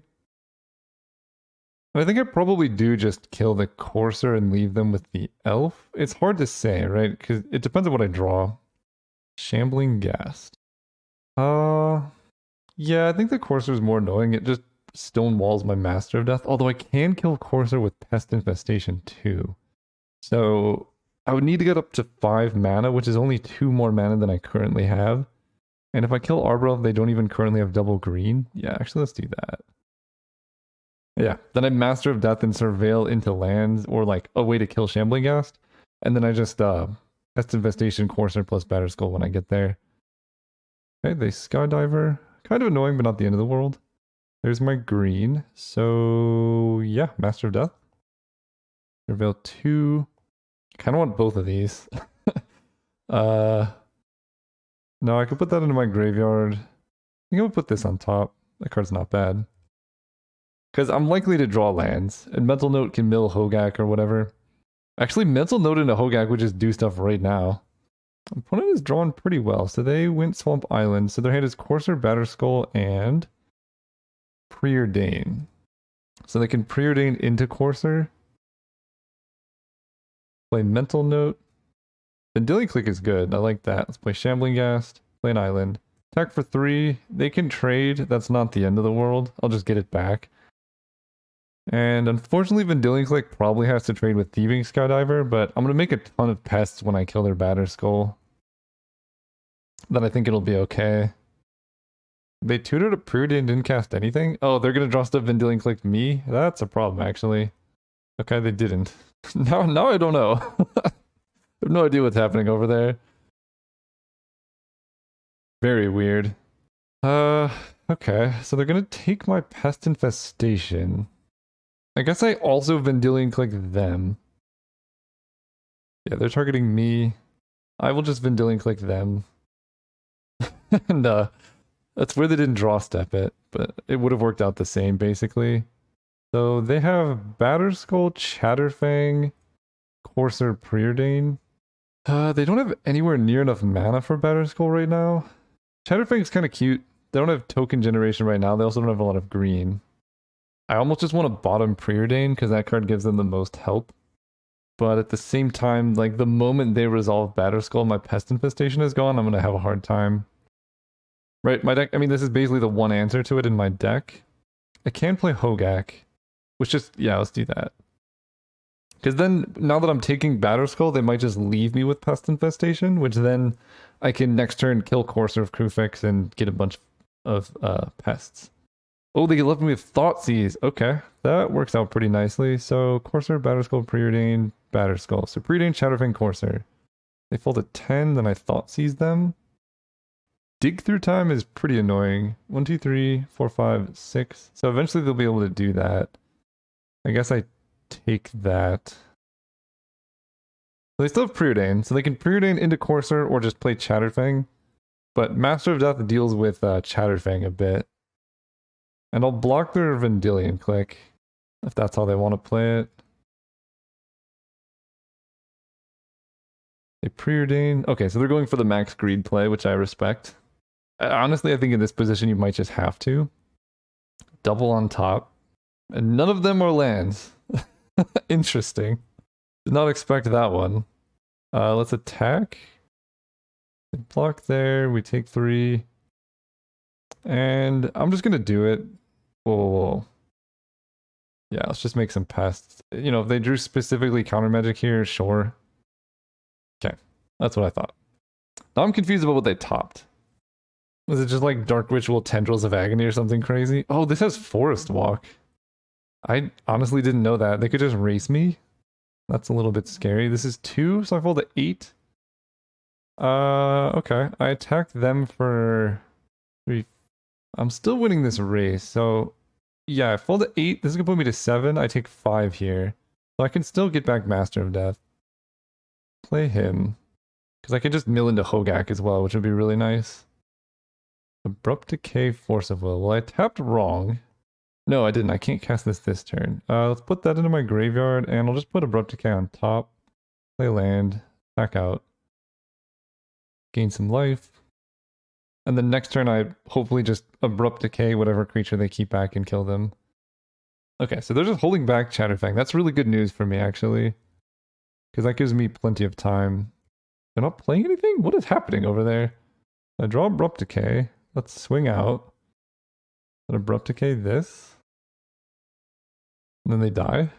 And I think I probably do just kill the Courser and leave them with the Elf. It's hard to say, right? Because it depends on what I draw. Shambling Ghast. Yeah, I think the Courser is more annoying. It just stonewalls my Master of Death. Although I can kill Courser with Pest Infestation too. So I would need to get up to 5 mana, which is only 2 more mana than I currently have. And if I kill Arbor Elf, they don't even currently have double green. Yeah, actually, let's do that. Yeah, then I Master of Death and Surveil into lands, or like a way to kill Shambling Ghast. And then I just Pest Infestation, Courser plus Batterskull when I get there. Okay, they Skydiver. Kind of annoying, but not the end of the world. There's my green. So yeah, Master of Death. Surveil 2. Kind of want both of these. No, I could put that into my graveyard. I think I would put this on top. That card's not bad. Because I'm likely to draw lands, and Mental Note can mill Hogak or whatever. Actually, Mental Note into Hogak would just do stuff right now. Opponent is drawn pretty well, so they went Swamp Island. So their hand is Courser, Batterskull, and Preordain. So they can Preordain into Courser. Play Mental Note. Vendilion Clique is good. I like that. Let's play Shambling Ghast. Play an island. Attack for 3. They can trade. That's not the end of the world. I'll just get it back. And unfortunately, Vendilion Clique probably has to trade with Thieving Skydiver, but I'm going to make a ton of pests when I kill their Batterskull. Then I think it'll be okay. They tutored a Preordain and didn't cast anything? Oh, they're going to draw stuff Vendilion Clique me? That's a problem, actually. Okay, they didn't. Now I don't know. I have no idea what's happening over there. Very weird. Okay, so they're going to take my Pest Infestation. I guess I also Vendilion Clique them. Yeah, they're targeting me. I will just Vendilion Clique them. And that's where they didn't draw step it, but it would have worked out the same basically. So they have Batterskull, Chatterfang, Courser, Preordain. They don't have anywhere near enough mana for Batterskull right now. Chatterfang's kind of cute. They don't have token generation right now. They also don't have a lot of green. I almost just want to bottom Preordain because that card gives them the most help. But at the same time, like the moment they resolve Batterskull, my Pest Infestation is gone, I'm going to have a hard time. Right, my deck, I mean, this is basically the one answer to it in my deck. I can play Hogak, which just, yeah, let's do that. Because then, now that I'm taking Batterskull, they might just leave me with Pest Infestation, which then I can next turn kill Courser of Krufix and get a bunch of pests. Oh, they left me with Thoughtseize. Okay, that works out pretty nicely. So Courser, Batterskull, Preordain, Batterskull. So Preordain, Shatterfang, Courser. They fold a 10, then I Thoughtseize them. Dig through time is pretty annoying. 1, 2, 3, 4, 5, 6. So eventually they'll be able to do that. I guess I take that. So they still have Preordain, so they can Preordain into Courser or just play Chatterfang. But Master of Death deals with Chatterfang a bit. And I'll block their Vendilion click, if that's how they want to play it. They Preordain. Okay, so they're going for the max greed play, which I respect. Honestly, I think in this position you might just have to. Double on top. And none of them are lands. Interesting. Did not expect that one. Let's attack. Block there. We take 3. And I'm just going to do it. Whoa. Yeah, let's just make some pests. You know, if they drew specifically counter magic here, sure. Okay, that's what I thought. Now I'm confused about what they topped. Was it just like Dark Ritual Tendrils of Agony or something crazy? Oh, this has Forest Walk. I honestly didn't know that. They could just race me. That's a little bit scary. This is 2, so I fold to 8. Okay. I attacked them for 3. I'm still winning this race, so yeah, I fold to 8. This is gonna put me to 7. I take 5 here. So I can still get back Master of Death. Play him. Because I can just mill into Hogak as well, which would be really nice. Abrupt Decay, Force of Will. Well, I tapped wrong. No, I didn't. I can't cast this turn. Let's put that into my graveyard, and I'll just put Abrupt Decay on top. Play land. Back out. Gain some life. And then next turn I hopefully just Abrupt Decay whatever creature they keep back and kill them. Okay, so they're just holding back Chatterfang. That's really good news for me, actually. Because that gives me plenty of time. They're not playing anything? What is happening over there? I draw Abrupt Decay. Let's swing out. Then Abrupt Decay this. And then they die.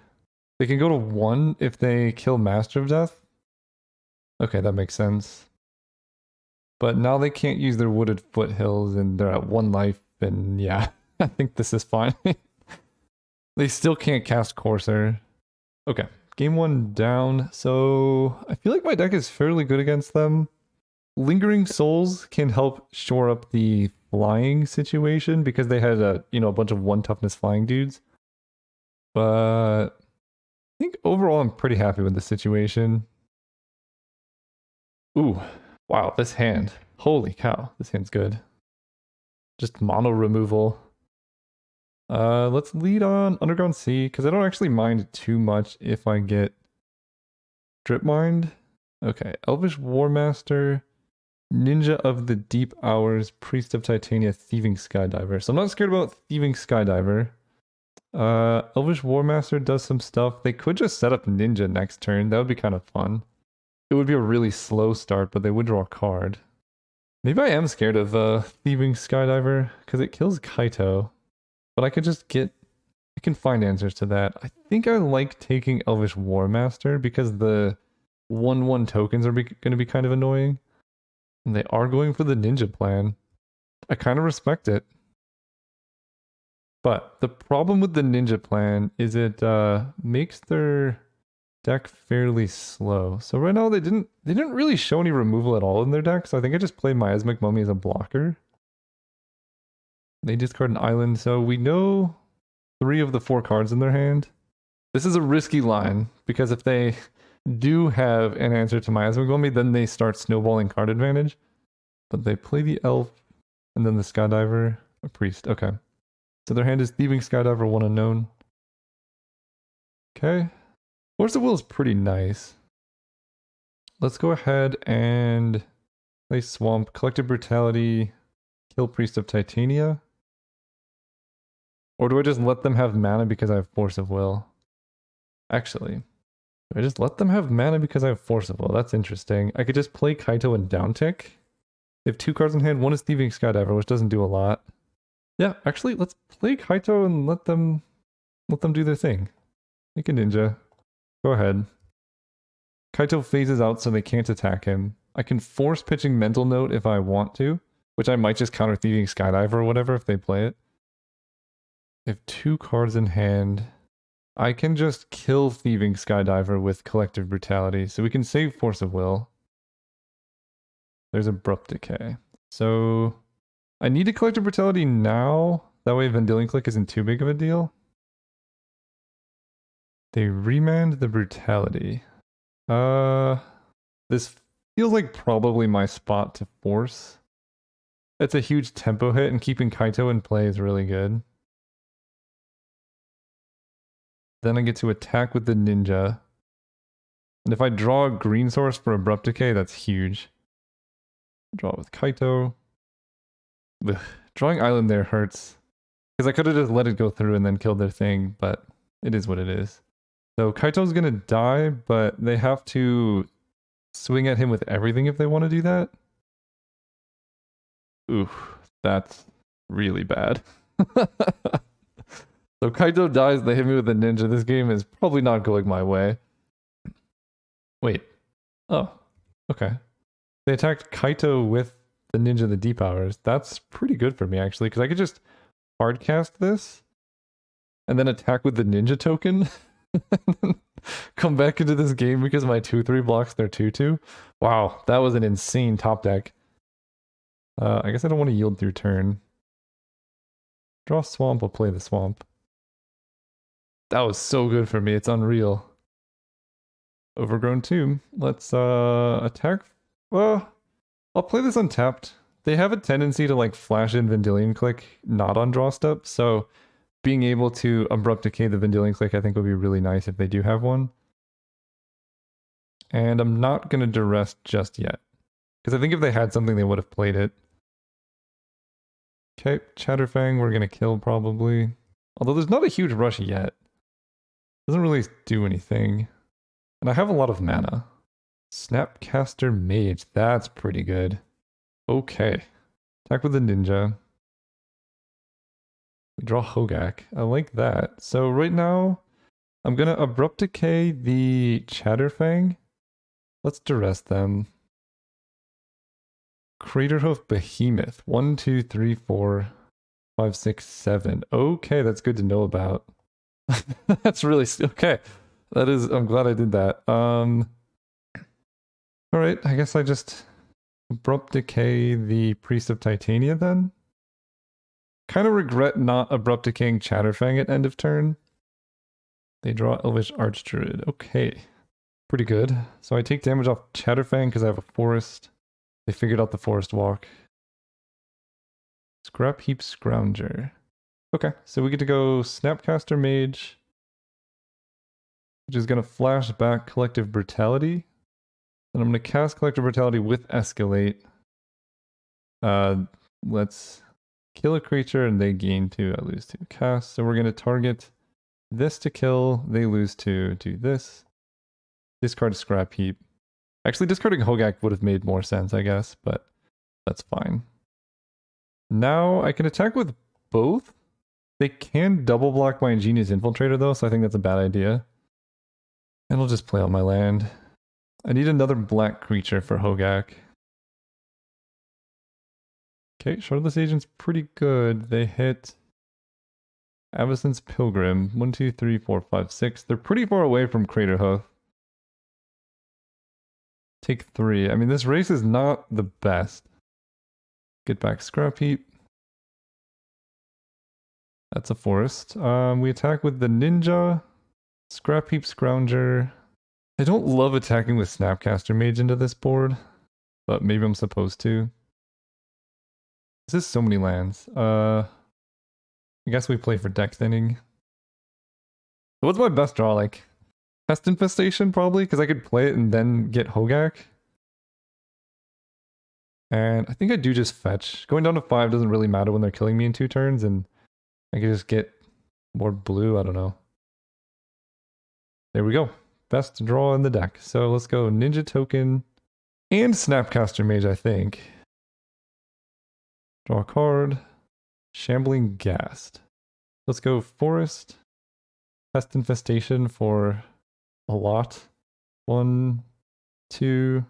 They can go to 1 if they kill Master of Death. Okay, that makes sense. But now they can't use their Wooded Foothills and they're at 1 life. And yeah, I think this is fine. They still can't cast Courser. Okay, game 1 down. So I feel like my deck is fairly good against them. Lingering Souls can help shore up the flying situation because they had a bunch of 1 toughness flying dudes. But I think overall I'm pretty happy with the situation. Ooh, wow, this hand. Holy cow, this hand's good. Just mono removal. Let's lead on Underground Sea because I don't actually mind too much if I get Drip Mind. Okay, Elvish Warmaster. Ninja of the Deep Hours, Priest of Titania, Thieving Skydiver. So I'm not scared about Thieving Skydiver. Elvish Warmaster does some stuff. They could just set up Ninja next turn. That would be kind of fun. It would be a really slow start, but they would draw a card. Maybe I am scared of Thieving Skydiver, because it kills Kaito. But I could just I can find answers to that. I think I like taking Elvish Warmaster, because the 1/1 tokens are going to be kind of annoying. And they are going for the ninja plan. I kind of respect it. But the problem with the ninja plan is it makes their deck fairly slow. So right now they didn't really show any removal at all in their deck, so I think I just played Miasmic Mummy as a blocker. They discard an island, so we know 3 of the 4 cards in their hand. This is a risky line, because if they do have an answer to Miasmic Mummy, then they start snowballing card advantage. But they play the Elf, and then the Skydiver, a Priest. Okay. So their hand is Thieving Skydiver, 1 unknown. Okay. Force of Will is pretty nice. Let's go ahead and play Swamp, Collective Brutality, kill Priest of Titania. Or do I just let them have mana because I have Force of Will? Actually, do I just let them have mana because I have Force of Will? That's interesting. I could just play Kaito and downtick. They have 2 cards in hand. 1 is Thieving Skydiver, which doesn't do a lot. Yeah, actually, let's play Kaito and let them do their thing. Make a ninja. Go ahead. Kaito phases out so they can't attack him. I can force pitching Mental Note if I want to, which I might just counter Thieving Skydiver or whatever if they play it. I have 2 cards in hand. I can just kill Thieving Skydiver with Collective Brutality, so we can save Force of Will. There's Abrupt Decay. So I need a Collective Brutality now. That way Vendilion Click isn't too big of a deal. They remand the Brutality. This feels like probably my spot to force. It's a huge tempo hit, and keeping Kaito in play is really good. Then I get to attack with the ninja. And if I draw a green source for Abrupt Decay, that's huge. Draw with Kaito. Ugh. Drawing Island there hurts. Because I could have just let it go through and then killed their thing, but it is what it is. So Kaito's gonna die, but they have to swing at him with everything if they want to do that. Ooh, that's really bad. So Kaito dies, they hit me with the ninja. This game is probably not going my way. Wait. Oh, okay. They attacked Kaito with the ninja, the D-powers. That's pretty good for me, actually, because I could just hardcast this and then attack with the ninja token. Come back into this game because my 2/3 blocks their 2/2. Wow, that was an insane top deck. I guess I don't want to yield through turn. Draw swamp, I'll play the swamp. That was so good for me, it's unreal. Overgrown Tomb. Let's attack. Well, I'll play this untapped. They have a tendency to like flash in Vendilion Click not on draw step, so being able to Abrupt Decay the Vendilion Click I think would be really nice if they do have one. And I'm not going to duress just yet, because I think if they had something they would have played it. Okay, Chatterfang we're going to kill probably. Although there's not a huge rush yet. Doesn't really do anything. And I have a lot of mana. Snapcaster Mage, that's pretty good. Okay. Attack with the ninja. We draw Hogak. I like that. So right now, I'm going to Abrupt Decay the Chatterfang. Let's duress them. Craterhoof Behemoth. 1, 2, 3, 4, 5, 6, 7. Okay, that's good to know about. That's really okay. That is, I'm glad I did that. All right, I guess I just Abrupt Decay the Priest of Titania then. Kind of regret not Abrupt Decaying Chatterfang at end of turn. They draw Elvish Archdruid. Okay, pretty good. So I take damage off Chatterfang because I have a forest. They figured out the forest walk. Scrap Heap Scrounger. Okay, so we get to go Snapcaster Mage, which is going to flash back Collective Brutality. And I'm going to cast Collective Brutality with Escalate. Let's kill a creature and they gain 2, I lose 2. Cast. So we're going to target this to kill, they lose 2, do this. Discard Scrap Heap. Actually, discarding Hogak would have made more sense, I guess, but that's fine. Now I can attack with both. They can double block my Ingenious Infiltrator though, so I think that's a bad idea. And I'll just play out my land. I need another black creature for Hogak. Okay, Shardless Agent's pretty good. They hit Avacyn's Pilgrim. 1, 2, 3, 4, 5, 6. They're pretty far away from Craterhoof. Take 3. I mean, this race is not the best. Get back Scrap Heap. That's a forest. We attack with the ninja. Scrap Heap Scrounger. I don't love attacking with Snapcaster Mage into this board, but maybe I'm supposed to. This is so many lands. I guess we play for deck thinning. What's my best draw? Like Pest Infestation probably, because I could play it and then get Hogak. And I think I do just fetch. Going down to 5 doesn't really matter when they're killing me in 2 turns, and I can just get more blue. I don't know. There we go. Best draw in the deck. So let's go Ninja Token and Snapcaster Mage, I think. Draw a card. Shambling Ghast. Let's go Forest. Pest Infestation for a lot. 1, 2,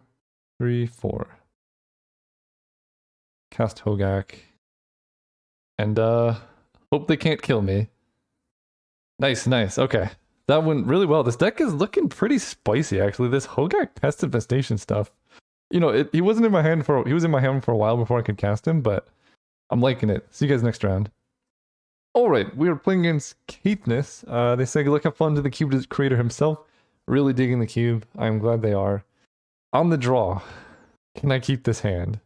3, 4. Cast Hogak. And hope they can't kill me. Nice, nice. Okay. That went really well. This deck is looking pretty spicy, actually. This Hogak Pest Infestation stuff. You know, he wasn't in my hand for a while before I could cast him, but I'm liking it. See you guys next round. Alright, we are playing against Caithness. They say look have fun to the cube creator himself. Really digging the cube. I'm glad they are. On the draw. Can I keep this hand?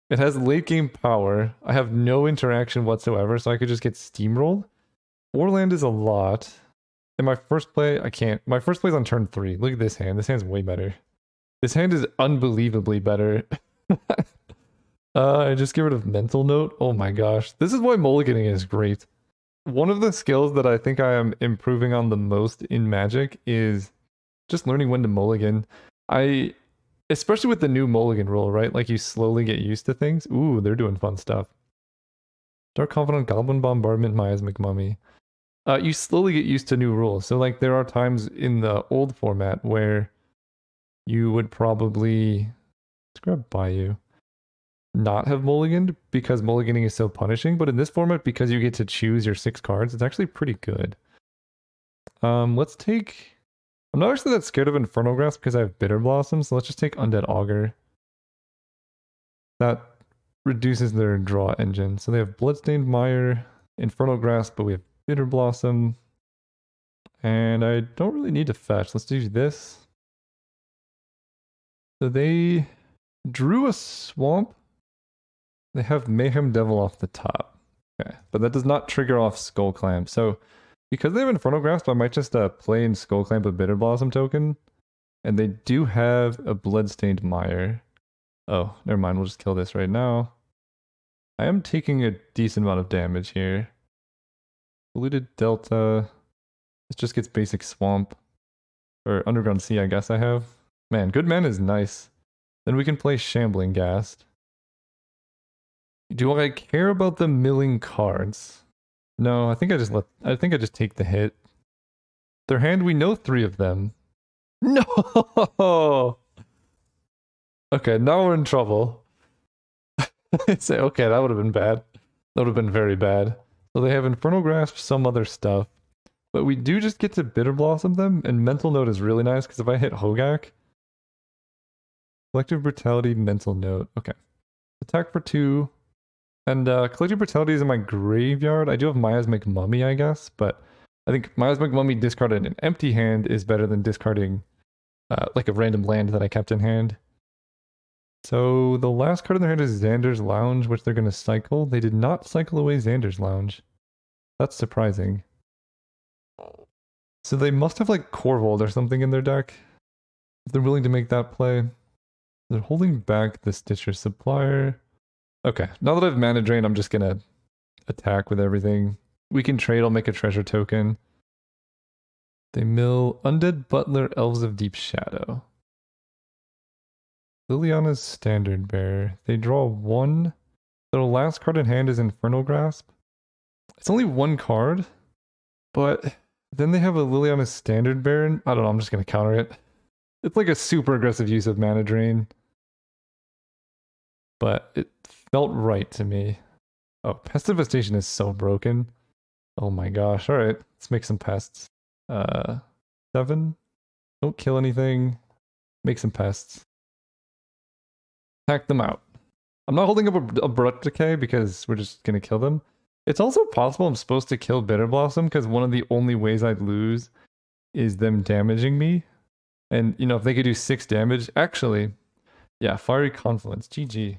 It has late game power. I have no interaction whatsoever, so I could just get steamrolled. 4 land is a lot. In my first play, I can't. My first play is on turn 3. Look at this hand. This hand's way better. This hand is unbelievably better. I just get rid of Mental Note. Oh my gosh. This is why mulliganing is great. One of the skills that I think I am improving on the most in Magic is just learning when to mulligan. Especially with the new mulligan rule, right? Like you slowly get used to things. Ooh, they're doing fun stuff. Dark Confidant, Goblin Bombardment, Miasmic Mummy. You slowly get used to new rules. So like there are times in the old format where you would probably, let's grab Bayou, not have mulliganed because mulliganing is so punishing. But in this format, because you get to choose your 6 cards, it's actually pretty good. Let's take... I'm not actually that scared of Infernal Grasp because I have Bitter Blossom, so let's just take Undead Augur. That reduces their draw engine. So they have Bloodstained Mire, Infernal Grasp, but we have Bitter Blossom. And I don't really need to fetch. Let's do this. So they drew a swamp. They have Mayhem Devil off the top. Okay, but that does not trigger off Skull Clamp. So because they have Infernal Grasp, I might just play in Skull Clamp a Bitter Blossom token. And they do have a Bloodstained Mire. Oh, never mind. We'll just kill this right now. I am taking a decent amount of damage here. Polluted Delta. This just gets basic Swamp. Or Underground Sea, I guess I have. Man, good mana is nice. Then we can play Shambling Ghast. Do I care about the milling cards? No, I think I just take the hit. Their hand, we know 3 of them. No! Okay, now we're in trouble. Say, okay, that would have been bad. That would have been very bad. So they have Infernal Grasp, some other stuff. But we do just get to Bitter Blossom them, and Mental Note is really nice, because if I hit Hogak... Collective Brutality, Mental Note. Okay. Attack for 2. And Collective Brutality is in my graveyard. I do have Miasmic Mummy, I guess, but I think Miasmic Mummy discarded in an empty hand is better than discarding like a random land that I kept in hand. So the last card in their hand is Xander's Lounge, which they're going to cycle. They did not cycle away Xander's Lounge. That's surprising. So they must have like Corvold or something in their deck. If they're willing to make that play. They're holding back the Stitcher Supplier. Okay, now that I have Mana Drain, I'm just gonna attack with everything. We can trade, I'll make a treasure token. They mill Undead Butler, Elves of Deep Shadow. Liliana's Standard Bearer. They draw 1. Their last card in hand is Infernal Grasp. It's only 1 card, but then they have a Liliana's Standard Bearer. I don't know, I'm just gonna counter it. It's like a super aggressive use of Mana Drain. But it felt right to me. Oh, Pest Infestation is so broken. Oh my gosh. Alright, let's make some pests. 7. Don't kill anything. Make some pests. Attack them out. I'm not holding up a Abrupt Decay because we're just gonna kill them. It's also possible I'm supposed to kill Bitter Blossom because one of the only ways I'd lose is them damaging me. And, you know, if they could do 6 damage... Actually, yeah, Fiery Confluence. GG.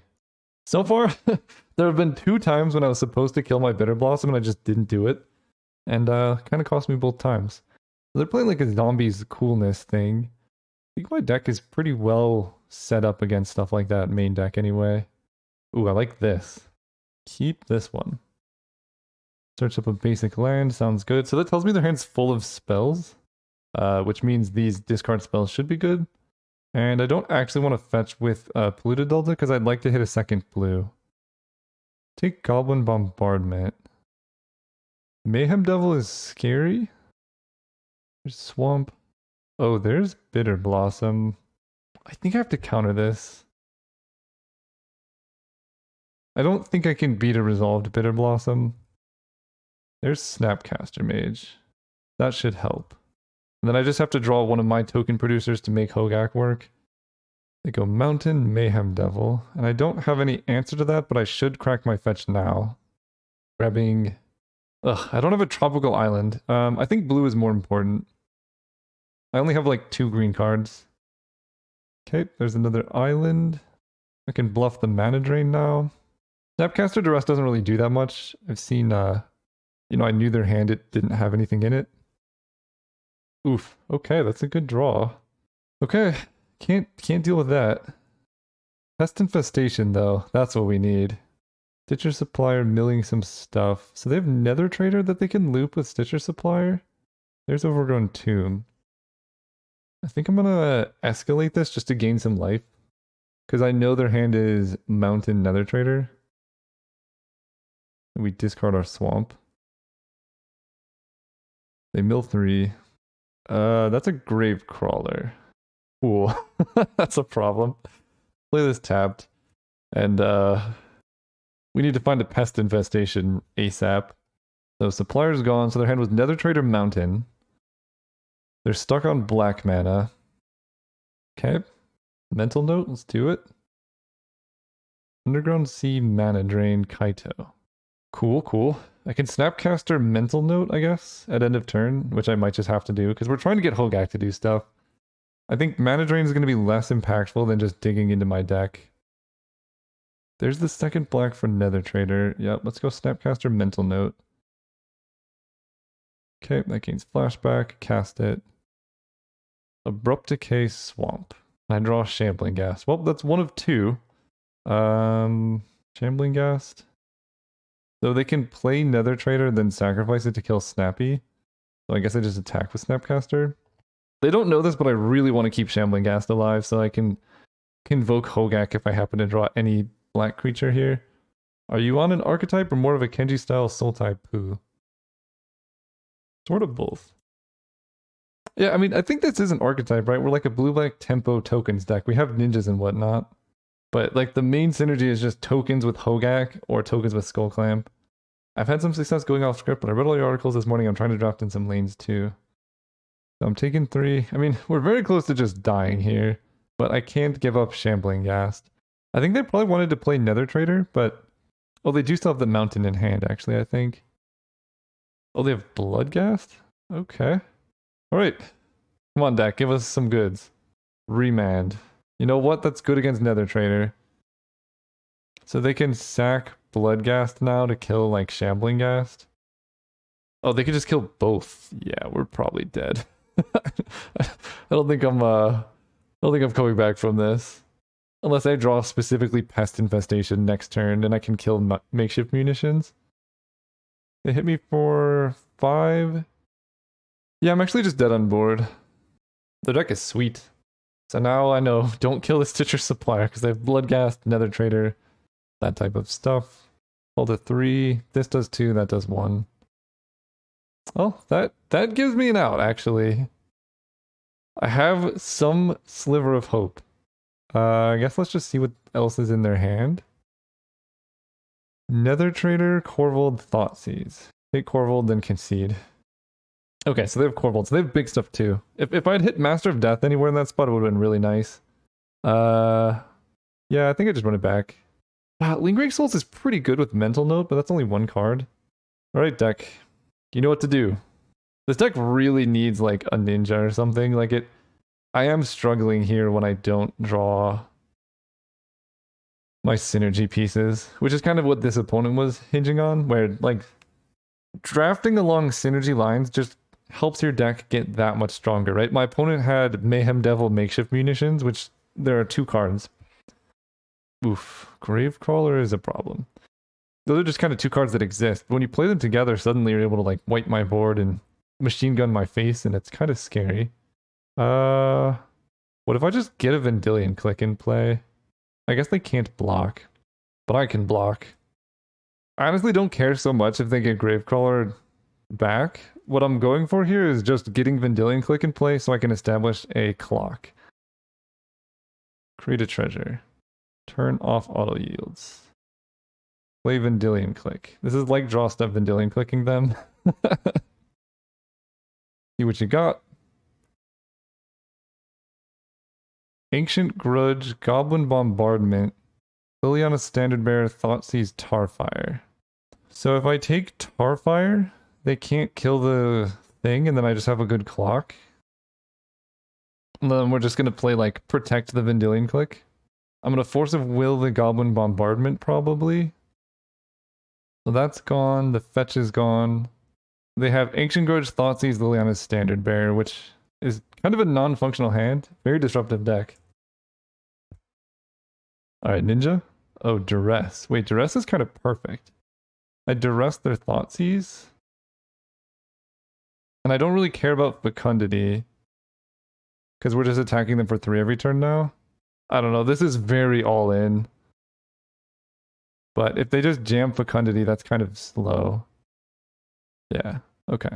So far, there have been 2 times when I was supposed to kill my Bitter Blossom and I just didn't do it. And kind of cost me both times. They're playing like a zombies coolness thing. I think my deck is pretty well set up against stuff like that main deck anyway. Ooh, I like this. Keep this one. Search up a basic land, sounds good. So that tells me their hand's full of spells, which means these discard spells should be good. And I don't actually want to fetch with Polluted Delta because I'd like to hit a second blue. Take Goblin Bombardment. Mayhem Devil is scary. There's Swamp. Oh, there's Bitter Blossom. I think I have to counter this. I don't think I can beat a resolved Bitter Blossom. There's Snapcaster Mage. That should help. And then I just have to draw one of my token producers to make Hogak work. They go Mountain, Mayhem Devil. And I don't have any answer to that, but I should crack my fetch now. Grabbing... Ugh, I don't have a tropical island. I think blue is more important. I only have like 2 green cards. Okay, there's another island. I can bluff the mana drain now. Snapcaster Duress doesn't really do that much. I've seen, you know, I knew their hand, it didn't have anything in it. Oof, okay, that's a good draw. Okay, can't deal with that. Pest Infestation, though, that's what we need. Stitcher Supplier milling some stuff. So they have Nether Trader that they can loop with Stitcher Supplier? There's Overgrown Tomb. I think I'm gonna escalate this just to gain some life. Because I know their hand is Mountain Nether Trader. And we discard our Swamp. They mill 3. That's a Grave Crawler. Cool. That's a problem. Play this tapped. And we need to find a Pest Infestation ASAP. So Supplier's gone, so their hand was Nether Trader Mountain. They're stuck on black mana. Okay. Mental Note, let's do it. Underground Sea Mana Drain Kaito. Cool, cool. I can Snapcaster Mental Note, I guess, at end of turn, which I might just have to do, because we're trying to get Hogak to do stuff. I think Mana Drain is going to be less impactful than just digging into my deck. There's the second black for Nether Trader. Yep, let's go Snapcaster Mental Note. Okay, that gains Flashback, cast it. Abrupt Decay Swamp. I draw Shambling Ghast. Well, that's one of 2. Shambling Ghast. So they can play Nether Trader, then sacrifice it to kill Snappy. So I guess I just attack with Snapcaster. They don't know this, but I really want to keep Shambling Ghast alive, so I can invoke Hogak if I happen to draw any black creature here. Are you on an archetype or more of a Kenji-style soul type poo? Sort of both. Yeah, I mean, I think this is an archetype, right? We're like a blue-black tempo tokens deck. We have ninjas and whatnot. But like the main synergy is just tokens with Hogak or tokens with Skull Clamp. I've had some success going off script, but I read all your articles this morning. I'm trying to draft in some lanes too. So I'm taking 3. I mean, we're very close to just dying here, but I can't give up Shambling Ghast. I think they probably wanted to play Nether Trader, but... Oh, they do still have the Mountain in hand, actually, I think. Oh, they have Bloodghast? Okay. Alright. Come on, deck. Give us some goods. Remand. You know what? That's good against Nether Trader. So they can sack Bloodghast now to kill, like, Shambling Ghast. Oh, they could just kill both. Yeah, we're probably dead. I don't think I'm coming back from this. Unless I draw specifically Pest Infestation next turn, and I can kill Makeshift Munitions. They hit me for 5. Yeah, I'm actually just dead on board. The deck is sweet. So now I know, don't kill the Stitcher Supplier, because they have Bloodghast, Nether Trader, that type of stuff. Hold a 3. This does 2, that does 1. Well, that gives me an out, actually. I have some sliver of hope. I guess let's just see what else is in their hand. Nether Trader, Corvold, Thoughtseize. Take Corvold, then concede. Okay, so they have Corvold, so they have big stuff too. If I'd hit Master of Death anywhere in that spot, it would have been really nice. Yeah, I think I just run it back. Wow, Lingering Souls is pretty good with Mental Note, but that's only 1 card. Alright, deck. You know what to do. This deck really needs like a ninja or something. Like I am struggling here when I don't draw my synergy pieces, which is kind of what this opponent was hinging on, where like drafting along synergy lines just helps your deck get that much stronger, right? My opponent had Mayhem Devil Makeshift Munitions, which there are 2 cards. Oof, Gravecrawler is a problem. Those are just kind of 2 cards that exist. But when you play them together, suddenly you're able to like wipe my board and machine gun my face, and it's kind of scary. What if I just get a Vendilion click and play? I guess they can't block, but I can block. I honestly don't care so much if they get Gravecrawler back. what I'm going for here is just getting Vendilion Click in play so I can establish a clock. Create a treasure. Turn off auto yields. Play Vendilion Click. This is like draw step Vendilion clicking them. See what you got. Ancient Grudge, Goblin Bombardment, Liliana Standard Bearer, Thoughtseize, Tarfire. So if I take Tarfire, they can't kill the thing, and then I just have a good clock. And then we're just gonna play like Protect the Vendilion Click. I'm gonna Force of Will the Goblin Bombardment probably. So that's gone, the fetch is gone. They have Ancient Grudge, Thoughtseize, Liliana's Standard Bearer, which is kind of a non-functional hand. Very disruptive deck. Alright, Ninja. Oh, Duress. Wait, Duress is kind of perfect. I Duress their Thoughtseize. And I don't really care about Fecundity. Because we're just attacking them for 3 every turn now. I don't know, this is very all in. But if they just jam Fecundity, that's kind of slow. Yeah, okay.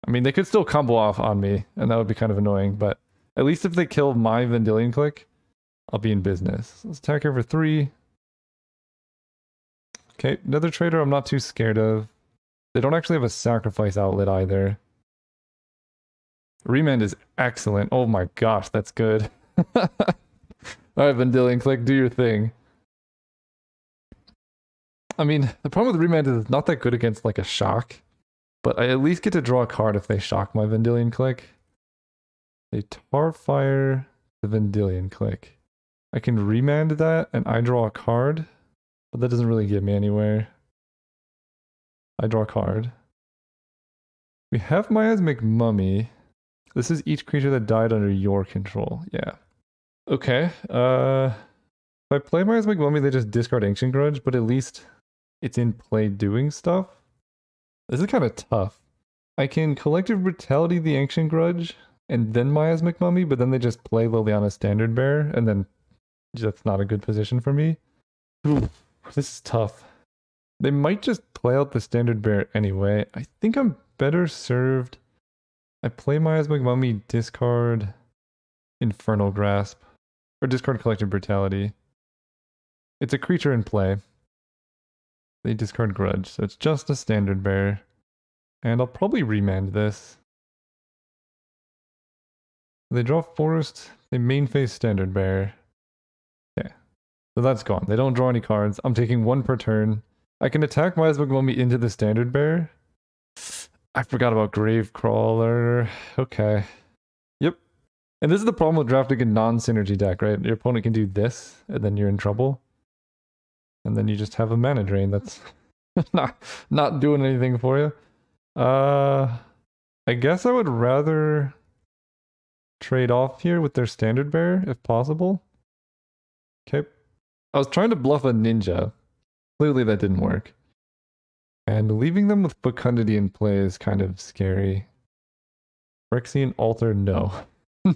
I mean, they could still combo off on me, and that would be kind of annoying, but at least if they kill my Vendilion Click, I'll be in business. Let's attack her for 3. Okay, another trader I'm not too scared of. They don't actually have a sacrifice outlet either. Remand is excellent. Oh my gosh, that's good. Alright, Vendilion Click, do your thing. I mean, the problem with Remand is it's not that good against like a shock. But I at least get to draw a card if they shock my Vendilion Click. They Tarfire the Vendilion Click. I can remand that and I draw a card, but that doesn't really get me anywhere. I draw a card. We have Miasmic Mummy. This is each creature that died under your control. Yeah. Okay. If I play Miasmic Mummy, they just discard Ancient Grudge, but at least it's in play doing stuff. This is kind of tough. I can Collective Brutality the Ancient Grudge and then Miasmic Mummy, but then they just play Liliana Standard Bearer, and then that's not a good position for me. Ooh, this is tough. They might just play out the Standard Bearer anyway. I think I'm better served. I play Miasmic Mummy, discard Infernal Grasp, or discard Collective Brutality. It's a creature in play. They discard Grudge, so it's just a Standard Bearer. And I'll probably remand this. They draw Forest, they main phase Standard Bearer. Okay, so that's gone. They don't draw any cards. I'm taking 1 per turn. I can attack Miasmic Mummy into the Standard Bearer. I forgot about Gravecrawler. Okay. Yep. And this is the problem with drafting a non-synergy deck, right? Your opponent can do this, and then you're in trouble. And then you just have a mana drain that's not doing anything for you. I guess I would rather trade off here with their Standard Bearer, if possible. Okay. I was trying to bluff a Ninja. Clearly that didn't work. And leaving them with Fecundity in play is kind of scary. Phyrexian Altar, no.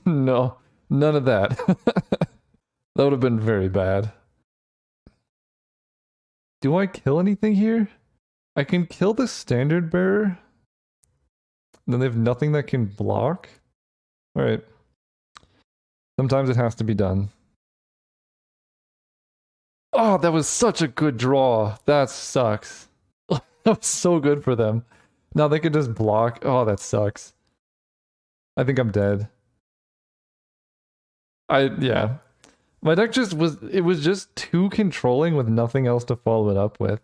No, none of that. That would have been very bad. Do I kill anything here? I can kill the Standard Bearer. Then they have nothing that can block. Alright. Sometimes it has to be done. Oh, that was such a good draw. That sucks. That was so good for them. Now they can just block. Oh, that sucks. I think I'm dead. Yeah. My deck was just too controlling with nothing else to follow it up with.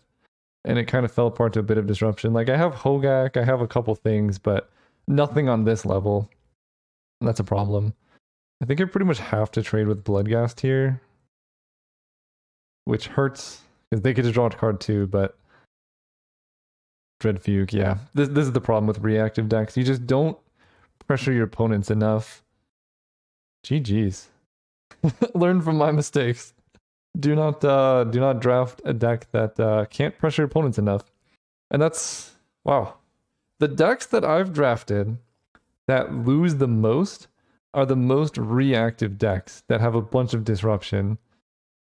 And it kind of fell apart to a bit of disruption. Like, I have Hogak, I have a couple things, but nothing on this level. And that's a problem. I think I pretty much have to trade with Bloodghast here. Which hurts, because they get to draw a card too, but... Dreadfuge, yeah. This is the problem with reactive decks. You just don't pressure your opponents enough. GG's. Learn from my mistakes. Do not draft a deck that can't pressure opponents enough. And that's wow. The decks that I've drafted that lose the most are the most reactive decks that have a bunch of disruption,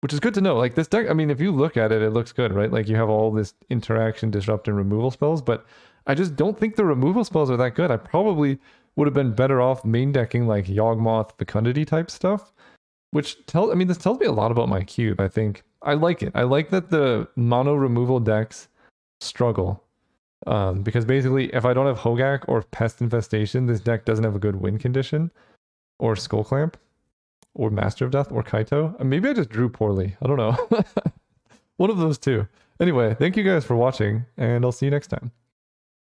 which is good to know. Like this deck, I mean, if you look at it, it looks good, right? Like you have all this interaction, disrupt, and removal spells, but I just don't think the removal spells are that good. I probably would have been better off main decking like Yawgmoth, Fecundity type stuff, which tells, I mean, this tells me a lot about my cube, I think. I like it. I like that the mono removal decks struggle. Because basically, if I don't have Hogak or Pest Infestation, this deck doesn't have a good win condition, or Skull Clamp, or Master of Death, or Kaito. And maybe I just drew poorly. I don't know. One of those two. Anyway, thank you guys for watching, and I'll see you next time.